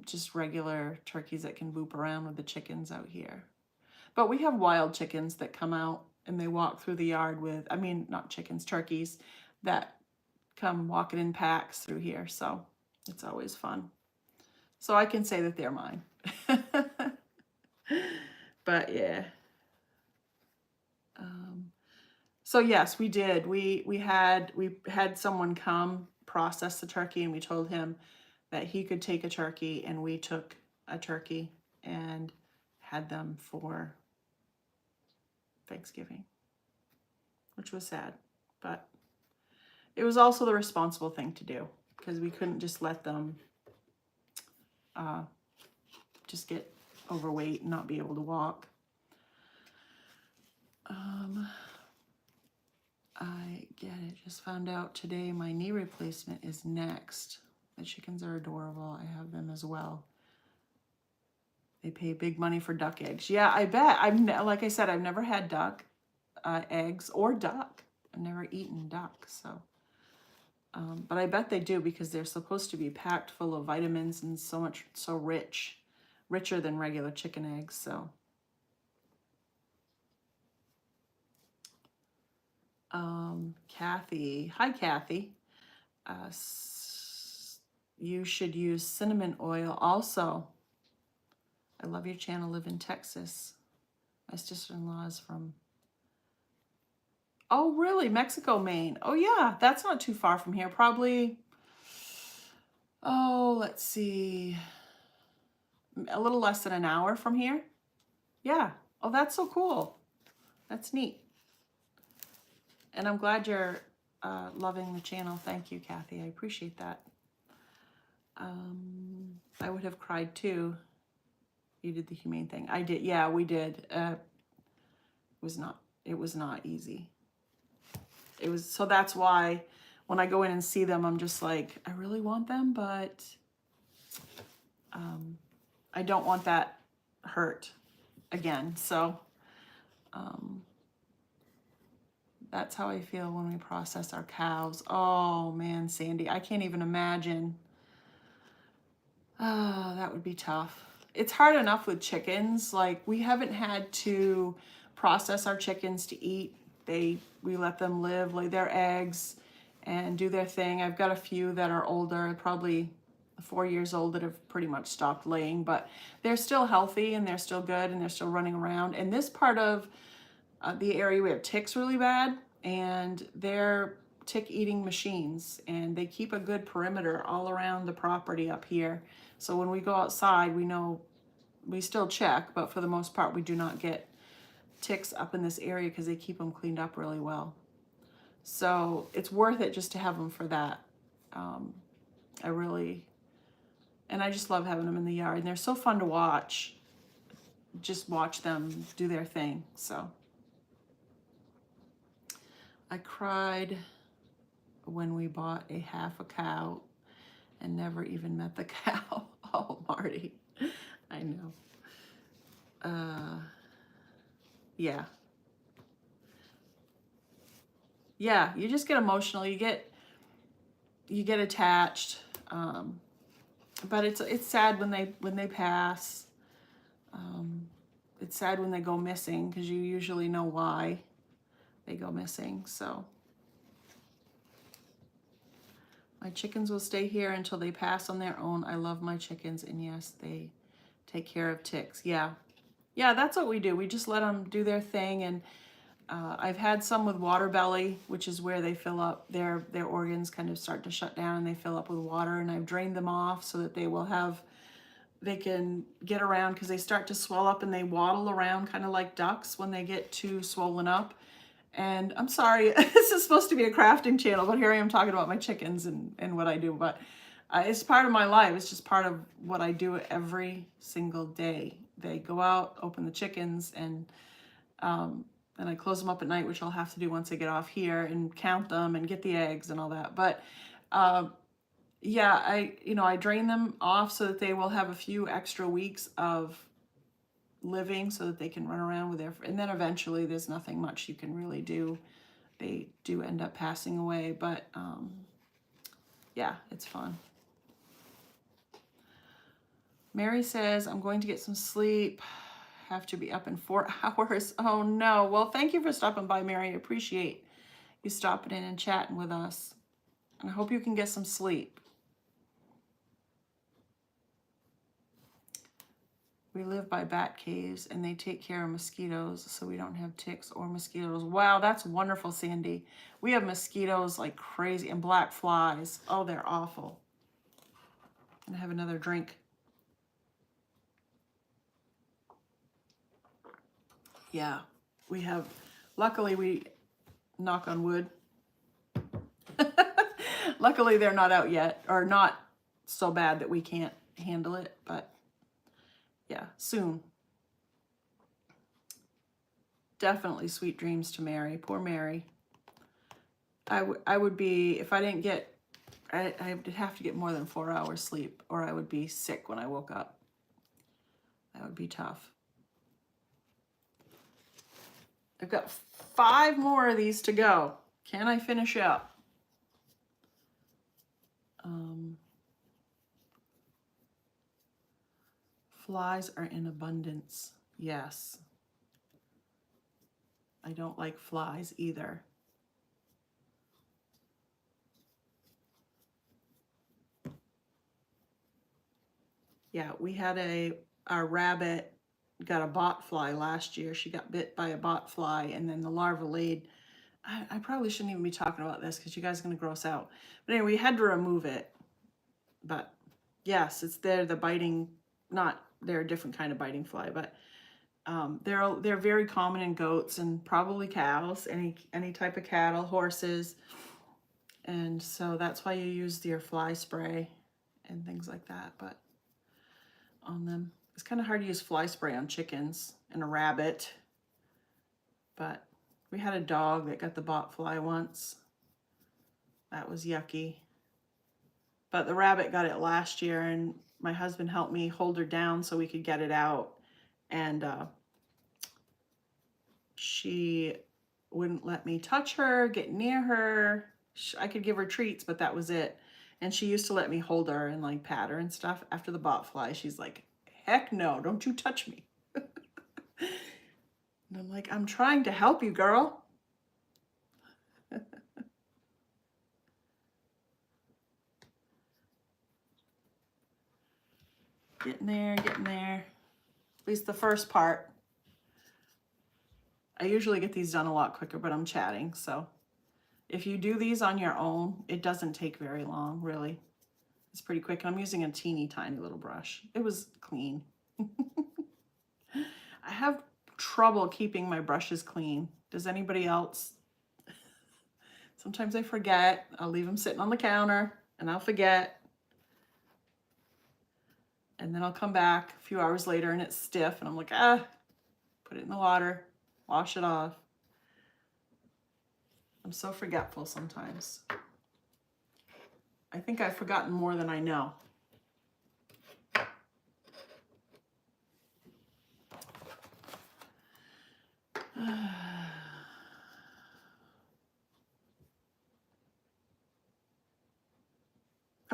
Speaker 1: just regular turkeys that can boop around with the chickens out here. But we have wild chickens that come out and they walk through the yard with, I mean, not chickens, turkeys that come walking in packs through here. So it's always fun. So I can say that they're mine. But yeah. So yes, we did. We had someone come process the turkey, and we told him that he could take a turkey, and we took a turkey and had them for Thanksgiving, which was sad, but it was also the responsible thing to do because we couldn't just let them just get overweight and not be able to walk. I get it. Just found out today my knee replacement is next. The chickens are adorable. I have them as well. They pay big money for duck eggs. Yeah, I bet. Like I said, I've never had duck eggs or duck. I've never eaten duck, so. But I bet they do because they're supposed to be packed full of vitamins and so richer than regular chicken eggs. So. Kathy, hi Kathy. You should use cinnamon oil also. I love your channel. Live in Texas. My sister-in-law is from, oh really, Mexico, Maine. Oh yeah, that's not too far from here. Probably, oh, let's see, a little less than an hour from here. Yeah. Oh, that's so cool. That's neat. And I'm glad you're loving the channel. Thank you, Kathy. I appreciate that. I would have cried too. You did the humane thing. I did. Yeah, we did. It was not easy. So that's why when I go in and see them, I'm just like, I really want them, but I don't want that hurt again. So that's how I feel when we process our cows. Oh man, Sandy, I can't even imagine. Oh, that would be tough. It's hard enough with chickens. Like, we haven't had to process our chickens to eat. We let them live, lay their eggs, and do their thing. I've got a few that are older, probably 4 years old, that have pretty much stopped laying, but they're still healthy and they're still good and they're still running around. In this part of the area, we have ticks really bad, and they're tick-eating machines, and they keep a good perimeter all around the property up here. So when we go outside, we know, we still check, but for the most part, we do not get ticks up in this area because they keep them cleaned up really well. So it's worth it just to have them for that. And I just love having them in the yard, and they're so fun to watch. Just watch them do their thing. So I cried when we bought a half a cow and never even met the cow. Oh, Marty, I know. Yeah. Yeah, you just get emotional. You get attached. But it's sad when they pass. It's sad when they go missing because you usually know why they go missing. So my chickens will stay here until they pass on their own. I love my chickens, and yes, they take care of ticks. Yeah, that's what we do. We just let them do their thing. And I've had some with water belly, which is where they fill up, their organs kind of start to shut down and they fill up with water, and I've drained them off so that they can get around, because they start to swell up and they waddle around kind of like ducks when they get too swollen up. And I'm sorry, this is supposed to be a crafting channel, but here I am talking about my chickens and what I do. But it's part of my life. It's just part of what I do every single day. They go out, open the chickens, and I close them up at night, which I'll have to do once I get off here, and count them and get the eggs and all that. But yeah, I drain them off so that they will have a few extra weeks of living so that they can run around with and then eventually there's nothing much you can really do. They do end up passing away, but yeah, it's fun. Mary says, I'm going to get some sleep. Have to be up in 4 hours. Oh no. Well, thank you for stopping by, Mary. I appreciate you stopping in and chatting with us. And I hope you can get some sleep. We live by bat caves and they take care of mosquitoes so we don't have ticks or mosquitoes. Wow, that's wonderful, Sandy. We have mosquitoes like crazy, and black flies. Oh, they're awful. And I have another drink. Yeah, we have, luckily we, knock on wood. Luckily they're not out yet, or not so bad that we can't handle it, but yeah, soon. Definitely sweet dreams to Mary. Poor Mary. I would be, if I didn't get, I would have to get more than 4 hours sleep, or I would be sick when I woke up. That would be tough. I've got 5 more of these to go. Can I finish up? Flies are in abundance. Yes. I don't like flies either. Yeah, we had our rabbit got a bot fly last year. She got bit by a bot fly, and then the larva laid. I probably shouldn't even be talking about this because you guys are going to gross out. But anyway, we had to remove it. But yes, it's the biting, they're a different kind of biting fly, but they're very common in goats and probably cows, any type of cattle, horses. And so that's why you use your fly spray and things like that. But on them, it's kind of hard to use fly spray on chickens and a rabbit. But we had a dog that got the bot fly once. That was yucky. But the rabbit got it last year, and my husband helped me hold her down so we could get it out. And she wouldn't let me touch her, get near her. I could give her treats, but that was it. And she used to let me hold her and like pat her and stuff. After the bot fly, she's like, heck no, don't you touch me. And I'm like, I'm trying to help you, girl. Getting there, getting there. At least the first part. I usually get these done a lot quicker, but I'm chatting. So if you do these on your own, it doesn't take very long, really. It's pretty quick. I'm using a teeny tiny little brush. It was clean. I have trouble keeping my brushes clean. Does anybody else? Sometimes I forget. I'll leave them sitting on the counter and I'll forget. And then I'll come back a few hours later and it's stiff and I'm like, put it in the water, wash it off. I'm so forgetful sometimes. I think I've forgotten more than I know.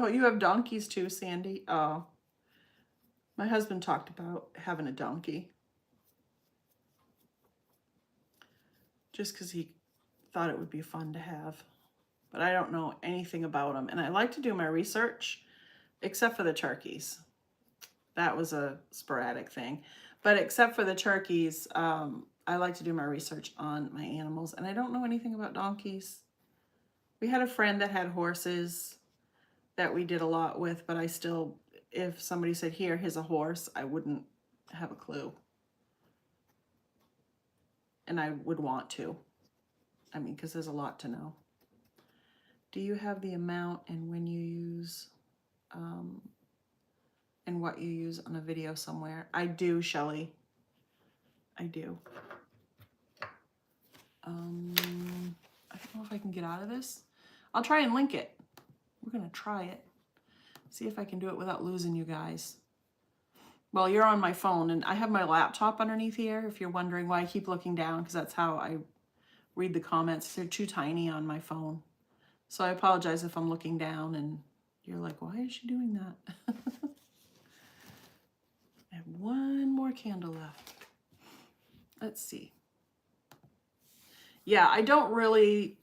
Speaker 1: Oh, you have donkeys too, Sandy? Oh, my husband talked about having a donkey. Just because he thought it would be fun to have. But I don't know anything about them. And I like to do my research, except for the turkeys. That was a sporadic thing. But except for the turkeys, I like to do my research on my animals. And I don't know anything about donkeys. We had a friend that had horses that we did a lot with, but I still, if somebody said, here, here's a horse, I wouldn't have a clue. And I would want to. I mean, because there's a lot to know. Do you have the amount and when you use, and what you use on a video somewhere? I do, Shelly. I do. I don't know if I can get out of this. I'll try and link it. We're gonna try it. See if I can do it without losing you guys. Well, you're on my phone and I have my laptop underneath here, if you're wondering why I keep looking down, because that's how I read the comments. They're too tiny on my phone. So I apologize if I'm looking down and you're like, why is she doing that? I have one more candle left. Let's see. Yeah, I don't really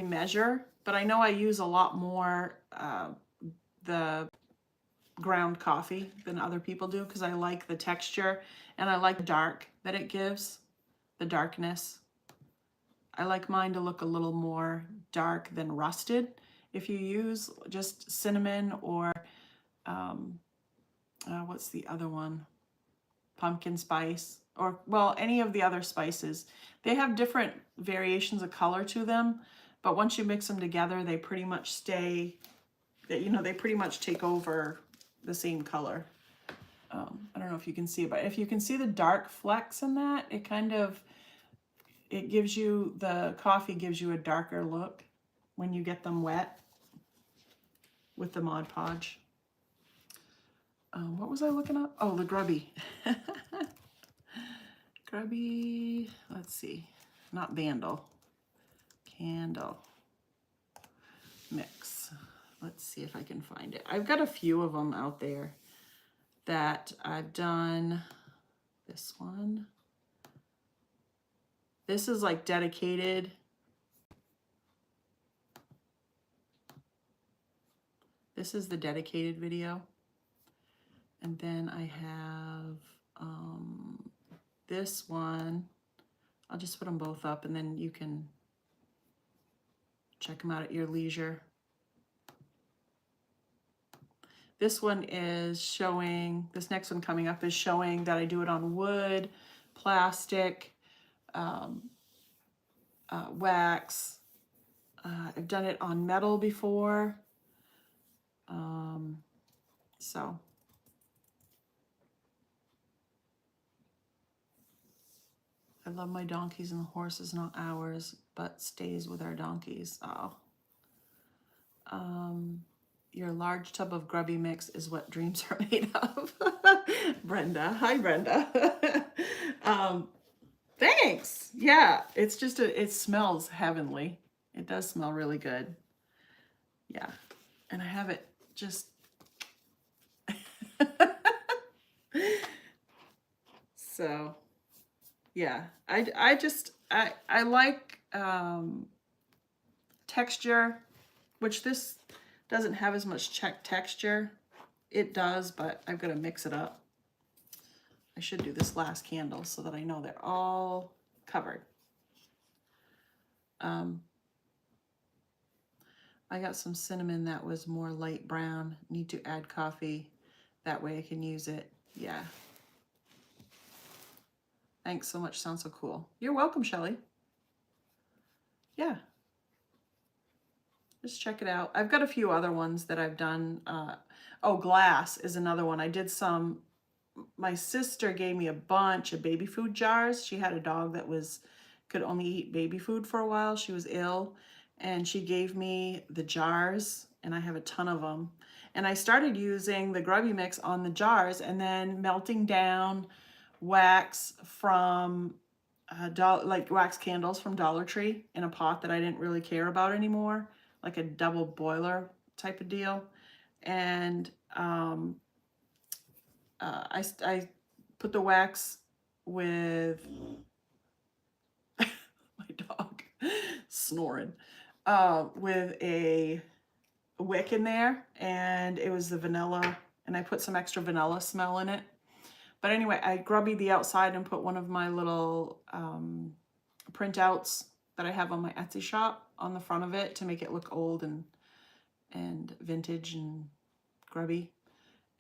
Speaker 1: measure, but I know I use a lot more the ground coffee than other people do because I like the texture and I like the dark that it gives, the darkness. I like mine to look a little more dark than rusted. If you use just cinnamon or what's the other one? Pumpkin spice, or well, any of the other spices. They have different variations of color to them, but once you mix them together, they pretty much stay, you know, they pretty much take over the same color. I don't know if you can see it, but if you can see the dark flecks in that, it kind of, it gives you, the coffee gives you a darker look when you get them wet with the Mod Podge. What was I looking up? Oh, the Grubby. Grubby, let's see, not Vandal, Candle Mix. Let's see if I can find it. I've got a few of them out there that I've done. This one. This is like dedicated. This is the dedicated video. And then I have this one. I'll just put them both up and then you can check them out at your leisure. This one is showing, this next one coming up is showing that I do it on wood, plastic, wax. I've done it on metal before. So. I love my donkeys and the horses, not ours, but stays with our donkeys. Oh. Your large tub of Grubby mix is what dreams are made of. Brenda. Hi, Brenda. Thanks. Yeah, it's just, it smells heavenly. It does smell really good. Yeah. And I have it just... So... Yeah, I like texture, which this doesn't have as much texture. It does, but I've got to mix it up. I should do this last candle so that I know they're all covered. I got some cinnamon that was more light brown. Need to add coffee. That way I can use it. Yeah. Thanks so much. Sounds so cool. You're welcome, Shelly. Yeah. Just check it out. I've got a few other ones that I've done. Oh, glass is another one. I did some, my sister gave me a bunch of baby food jars. She had a dog that could only eat baby food for a while. She was ill and she gave me the jars and I have a ton of them. And I started using the Grubby mix on the jars and then melting down wax from like wax candles from Dollar Tree in a pot that I didn't really care about anymore, like a double boiler type of deal. And I put the wax with my dog snoring, with a wick in there, and it was the vanilla, and I put some extra vanilla smell in it. But anyway, I grubbied the outside and put one of my little printouts that I have on my Etsy shop on the front of it to make it look old and vintage and grubby.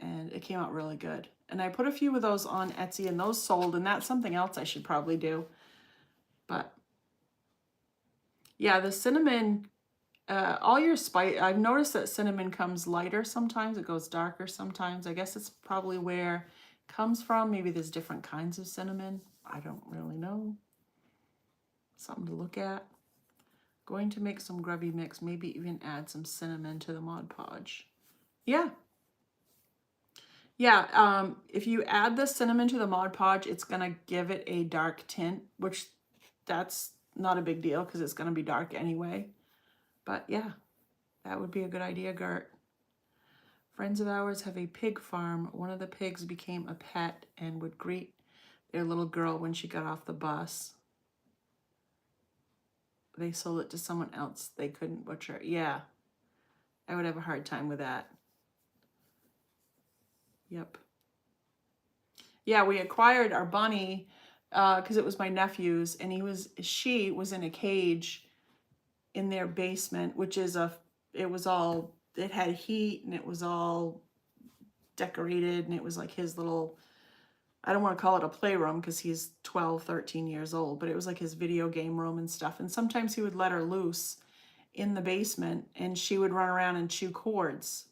Speaker 1: And it came out really good. And I put a few of those on Etsy, and those sold, and that's something else I should probably do. But yeah, the cinnamon, all your spice, I've noticed that cinnamon comes lighter sometimes, it goes darker sometimes. I guess it's probably where it comes from. Maybe there's different kinds of cinnamon. I don't really know. Something to look at. Going to make some grubby mix, maybe even add some cinnamon to the Mod Podge. Yeah. Yeah, if you add the cinnamon to the Mod Podge, it's going to give it a dark tint, which that's not a big deal because it's going to be dark anyway. But yeah, that would be a good idea, Gert. Friends of ours have a pig farm. One of the pigs became a pet and would greet their little girl when she got off the bus. They sold it to someone else. They couldn't butcher it. Yeah, I would have a hard time with that. Yep. Yeah, we acquired our bunny because it was my nephew's, and she was in a cage in their basement, which is it had heat, and it was all decorated, and it was like his little, I don't want to call it a playroom because he's 12, 13 years old, but it was like his video game room and stuff. And sometimes he would let her loose in the basement, and she would run around and chew cords.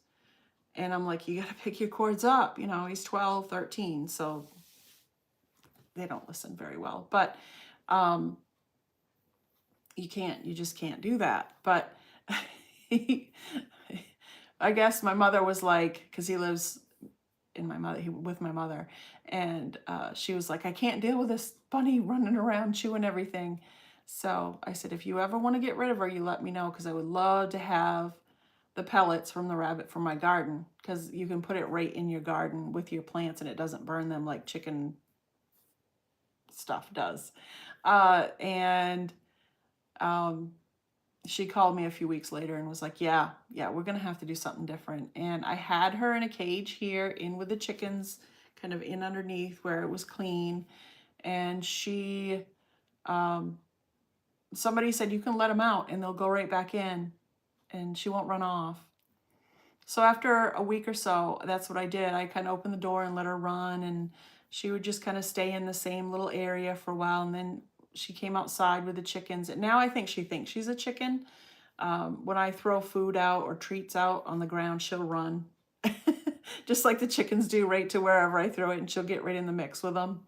Speaker 1: And I'm like, you got to pick your cords up. You know, he's 12, 13, so they don't listen very well. But you just can't do that. But I guess my mother was like, because he lives with my mother, and she was like, I can't deal with this bunny running around chewing everything. So I said, if you ever want to get rid of her, you let me know, because I would love to have the pellets from the rabbit from my garden, because you can put it right in your garden with your plants and it doesn't burn them like chicken stuff does. She called me a few weeks later and was like, yeah, we're going to have to do something different. And I had her in a cage here in with the chickens, kind of in underneath where it was clean. And somebody said, you can let them out and they'll go right back in and she won't run off. So after a week or so, that's what I did. I kind of opened the door and let her run, and she would just kind of stay in the same little area for a while. And then she came outside with the chickens. And now I think she thinks she's a chicken. When I throw food out or treats out on the ground, she'll run. Just like the chickens do, right to wherever I throw it, and she'll get right in the mix with them.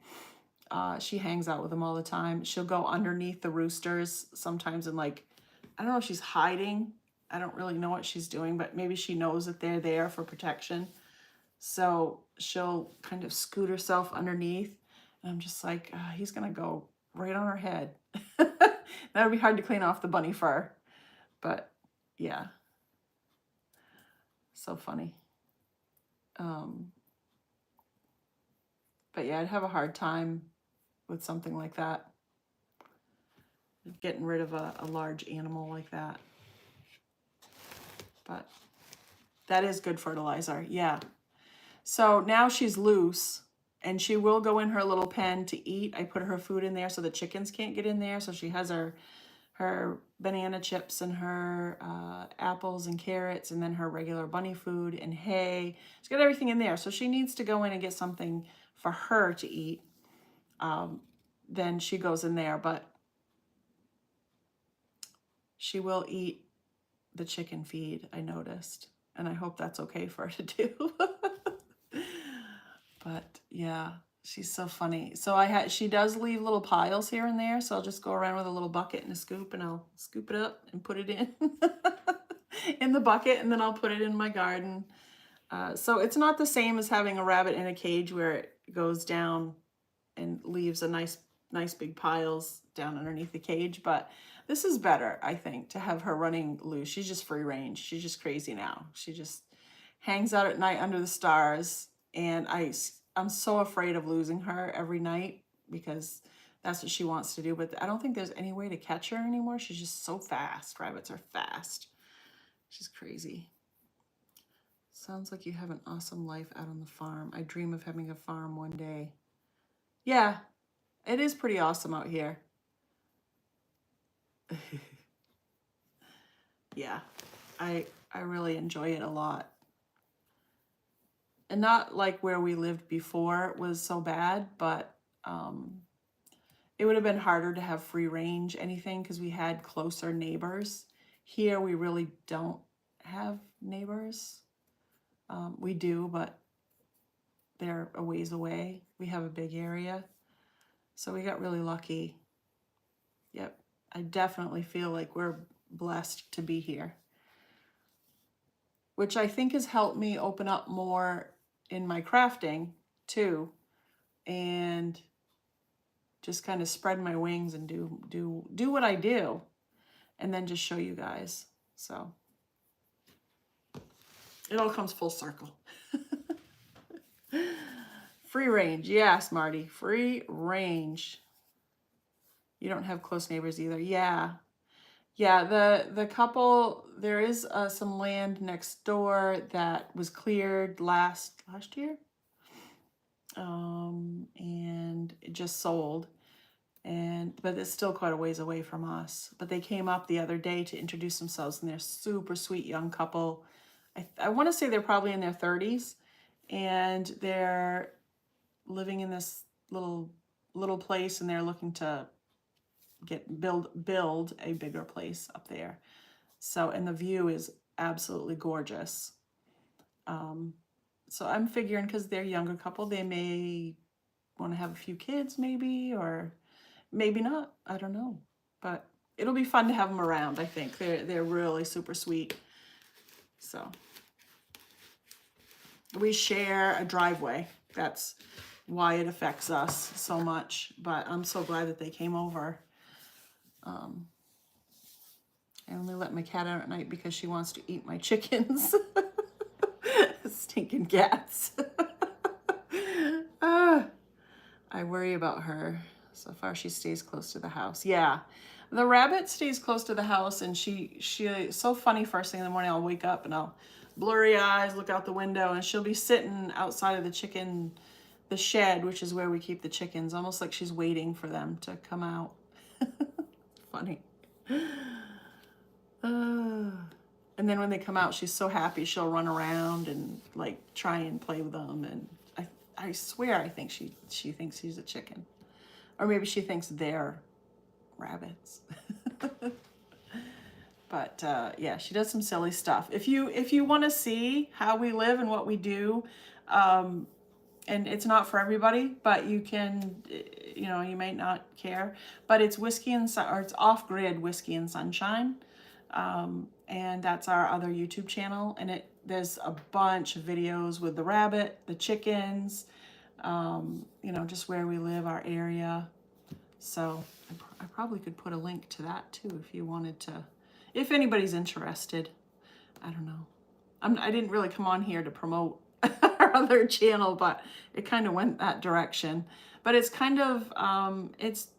Speaker 1: She hangs out with them all the time. She'll go underneath the roosters sometimes, and like, I don't know if she's hiding. I don't really know what she's doing, but maybe she knows that they're there for protection. So she'll kind of scoot herself underneath. And I'm just like, he's going to go right on her head. That would be hard to clean off the bunny fur. But yeah, so funny. But yeah, I'd have a hard time with something like that. Getting rid of a large animal like that. But that is good fertilizer, yeah. So now she's loose, and she will go in her little pen to eat. I put her food in there so the chickens can't get in there. So she has her banana chips and her apples and carrots, and then her regular bunny food and hay. She's got everything in there. So she needs to go in and get something for her to eat. Then she goes in there, but she will eat the chicken feed, I noticed, and I hope that's okay for her to do. But yeah, she's so funny. So she does leave little piles here and there, so I'll just go around with a little bucket and a scoop, and I'll scoop it up and put it in the bucket, and then I'll put it in my garden. So it's not the same as having a rabbit in a cage where it goes down and leaves a nice nice big piles down underneath the cage, but this is better, I think, to have her running loose. She's just free range. She's just crazy now. She just hangs out at night under the stars, and I'm so afraid of losing her every night because that's what she wants to do, but I don't think there's any way to catch her anymore. She's just so fast. Rabbits are fast. She's crazy. Sounds like you have an awesome life out on the farm. I dream of having a farm one day. Yeah, it is pretty awesome out here. Yeah, I really enjoy it a lot. And not like where we lived before was so bad, but it would have been harder to have free range anything because we had closer neighbors. Here we really don't have neighbors. We do, but they're a ways away. We have a big area. So we got really lucky. Yep. I definitely feel like we're blessed to be here, which I think has helped me open up more in my crafting too, and just kind of spread my wings and do what I do, and then just show you guys. So it all comes full circle. Free range, yes, Marty, free range. You don't have close neighbors either. Yeah, the couple, there is some land next door that was cleared last year, and it just sold, but it's still quite a ways away from us. But they came up the other day to introduce themselves, and they're super sweet young couple. I want to say they're probably in their 30s, and they're living in this little place, and they're looking to build a bigger place up there. So, and the view is absolutely gorgeous. So I'm figuring, because they're a younger couple, they may want to have a few kids maybe, or maybe not. I don't know. But it'll be fun to have them around, I think. They're really super sweet. So we share a driveway. That's why it affects us so much. But I'm so glad that they came over. I only let my cat out at night because she wants to eat my chickens. Stinking cats. I worry about her. So far she stays close to the house. Yeah, the rabbit stays close to the house, and she's so funny. First thing in the morning I'll wake up and I'll blurry eyes, look out the window, and she'll be sitting outside of the shed, which is where we keep the chickens, almost like she's waiting for them to come out. Funny. And then when they come out, she's so happy. She'll run around and like try and play with them. And I swear I think she thinks she's a chicken, or maybe she thinks they're rabbits. But yeah, she does some silly stuff. If you want to see how we live and what we do, and it's not for everybody, but you can, you might not care, but it's it's Off-Grid Whiskey and Sunshine. And that's our other YouTube channel. And there's a bunch of videos with the rabbit, the chickens, just where we live, our area. So I probably could put a link to that too, if you wanted to, if anybody's interested. I don't know. I didn't really come on here to promote our other channel, but it kind of went that direction. But it's kind of, it's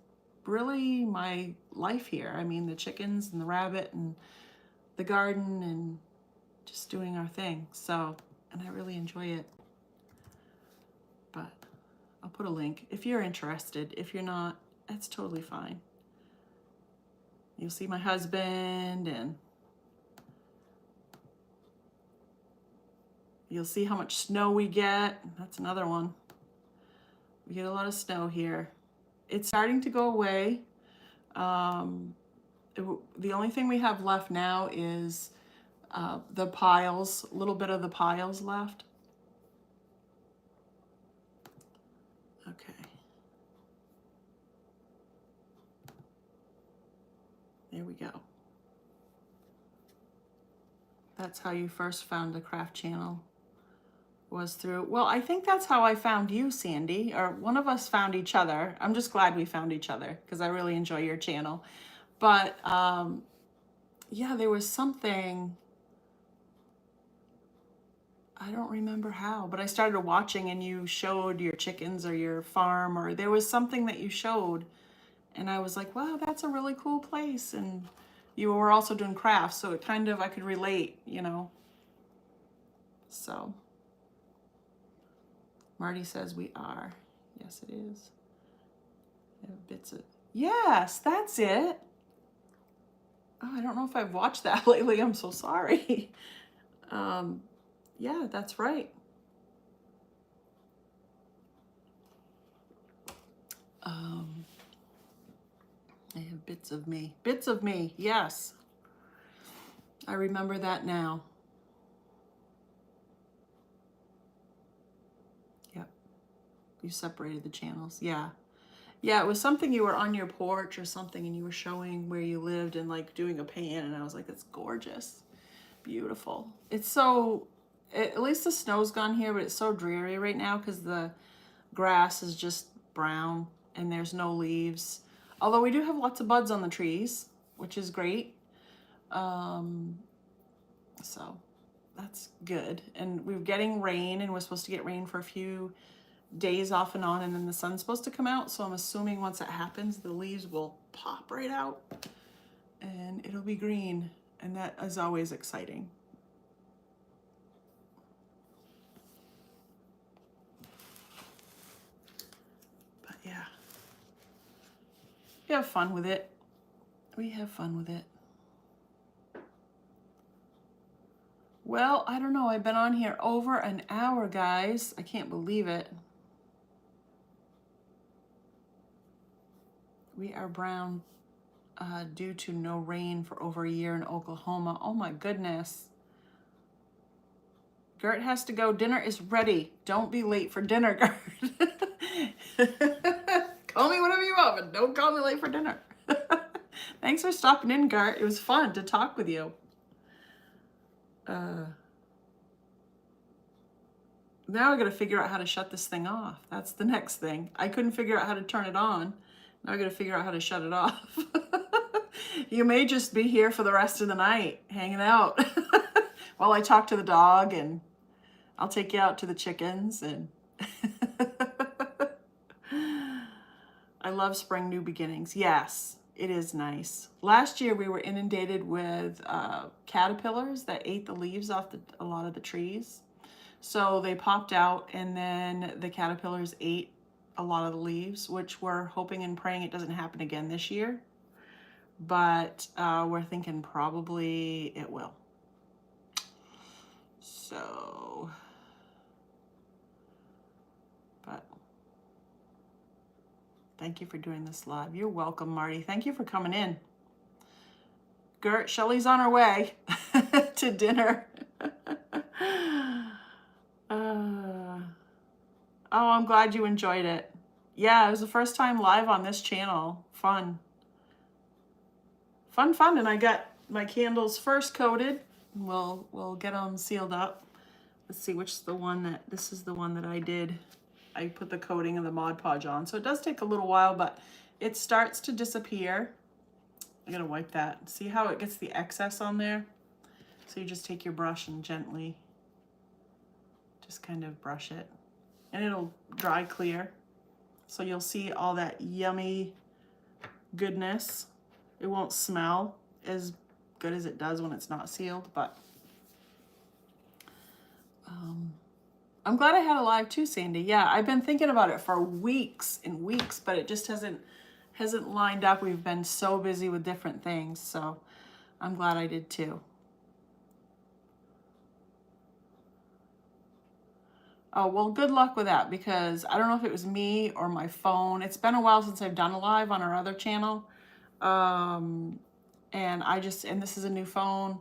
Speaker 1: really my life here. I mean, the chickens and the rabbit and the garden and just doing our thing. So, and I really enjoy it. But I'll put a link if you're interested. If you're not, that's totally fine. You'll see my husband, and you'll see how much snow we get. That's another one. We get a lot of snow here. It's starting to go away. The only thing we have left now is the piles, a little bit of the piles left. Okay. There we go. That's how you first found the craft channel, was through. Well, I think that's how I found you, Sandy, or one of us found each other. I'm just glad we found each other because I really enjoy your channel. But yeah, there was something, I don't remember how, but I started watching and you showed your chickens or your farm, or there was something that you showed. And I was like, wow, that's a really cool place. And you were also doing crafts, so it kind of, I could relate, you know. So Marty says we are. Yes, it is. I have bits of, yes, that's it. Oh, I don't know if I've watched that lately. I'm so sorry. Yeah, that's right. I have bits of me. Bits of me, yes. I remember that now. Yep. You separated the channels. Yeah. Yeah, it was something you were on your porch or something and you were showing where you lived and like doing a pan, and I was like, that's gorgeous. Beautiful. It's so, at least the snow's gone here, but it's so dreary right now because the grass is just brown and there's no leaves. Although we do have lots of buds on the trees, which is great. So that's good. And we're getting rain, and we're supposed to get rain for a few days off and on, and then the sun's supposed to come out. So I'm assuming once that happens, the leaves will pop right out and it'll be green. And that is always exciting. But yeah, we have fun with it. We have fun with it. Well, I don't know. I've been on here over an hour, guys. I can't believe it. We are brown due to no rain for over a year in Oklahoma. Oh my goodness. Gert has to go. Dinner is ready. Don't be late for dinner, Gert. Call me whatever you want, but don't call me late for dinner. Thanks for stopping in, Gert. It was fun to talk with you. Now I gotta figure out how to shut this thing off. That's the next thing. I couldn't figure out how to turn it on. Now I gotta figure out how to shut it off. You may just be here for the rest of the night, hanging out while I talk to the dog, and I'll take you out to the chickens. And I love spring new beginnings. Yes, it is nice. Last year we were inundated with caterpillars that ate the leaves off a lot of the trees. So they popped out, and then the caterpillars ate a lot of the leaves, which we're hoping and praying it doesn't happen again this year. But we're thinking probably it will. So, but thank you for doing this live. You're welcome, Marty. Thank you for coming in. Gert, Shelly's on her way to dinner. Oh, I'm glad you enjoyed it. Yeah, it was the first time live on this channel. Fun. Fun, fun. And I got my candles first coated. We'll get them sealed up. Let's see which is the one that, this is the one that I did. I put the coating and the Mod Podge on. So it does take a little while, but it starts to disappear. I gotta wipe that. See how it gets the excess on there? So you just take your brush and gently just kind of brush it. And it'll dry clear. So you'll see all that yummy goodness. It won't smell as good as it does when it's not sealed, but I'm glad I had a live too, Sandy. Yeah, I've been thinking about it for weeks and weeks, but it just hasn't lined up. We've been so busy with different things, so I'm glad I did too. Oh, well, good luck with that, because I don't know if it was me or my phone. It's been a while since I've done a live on our other channel. And this is a new phone.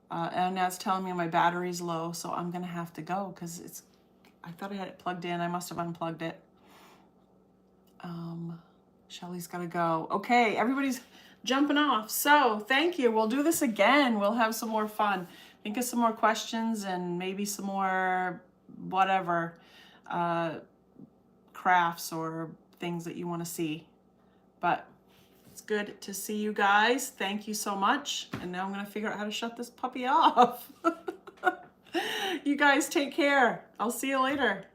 Speaker 1: And now it's telling me my battery's low, so I'm gonna have to go because I thought I had it plugged in. I must have unplugged it. Shelly's gotta go. Okay, everybody's jumping off. So thank you. We'll do this again. We'll have some more fun. Think of some more questions and maybe some more whatever crafts or things that you want to see. But it's good to see you guys. Thank you so much. And now I'm going to figure out how to shut this puppy off. You guys take care. I'll see you later.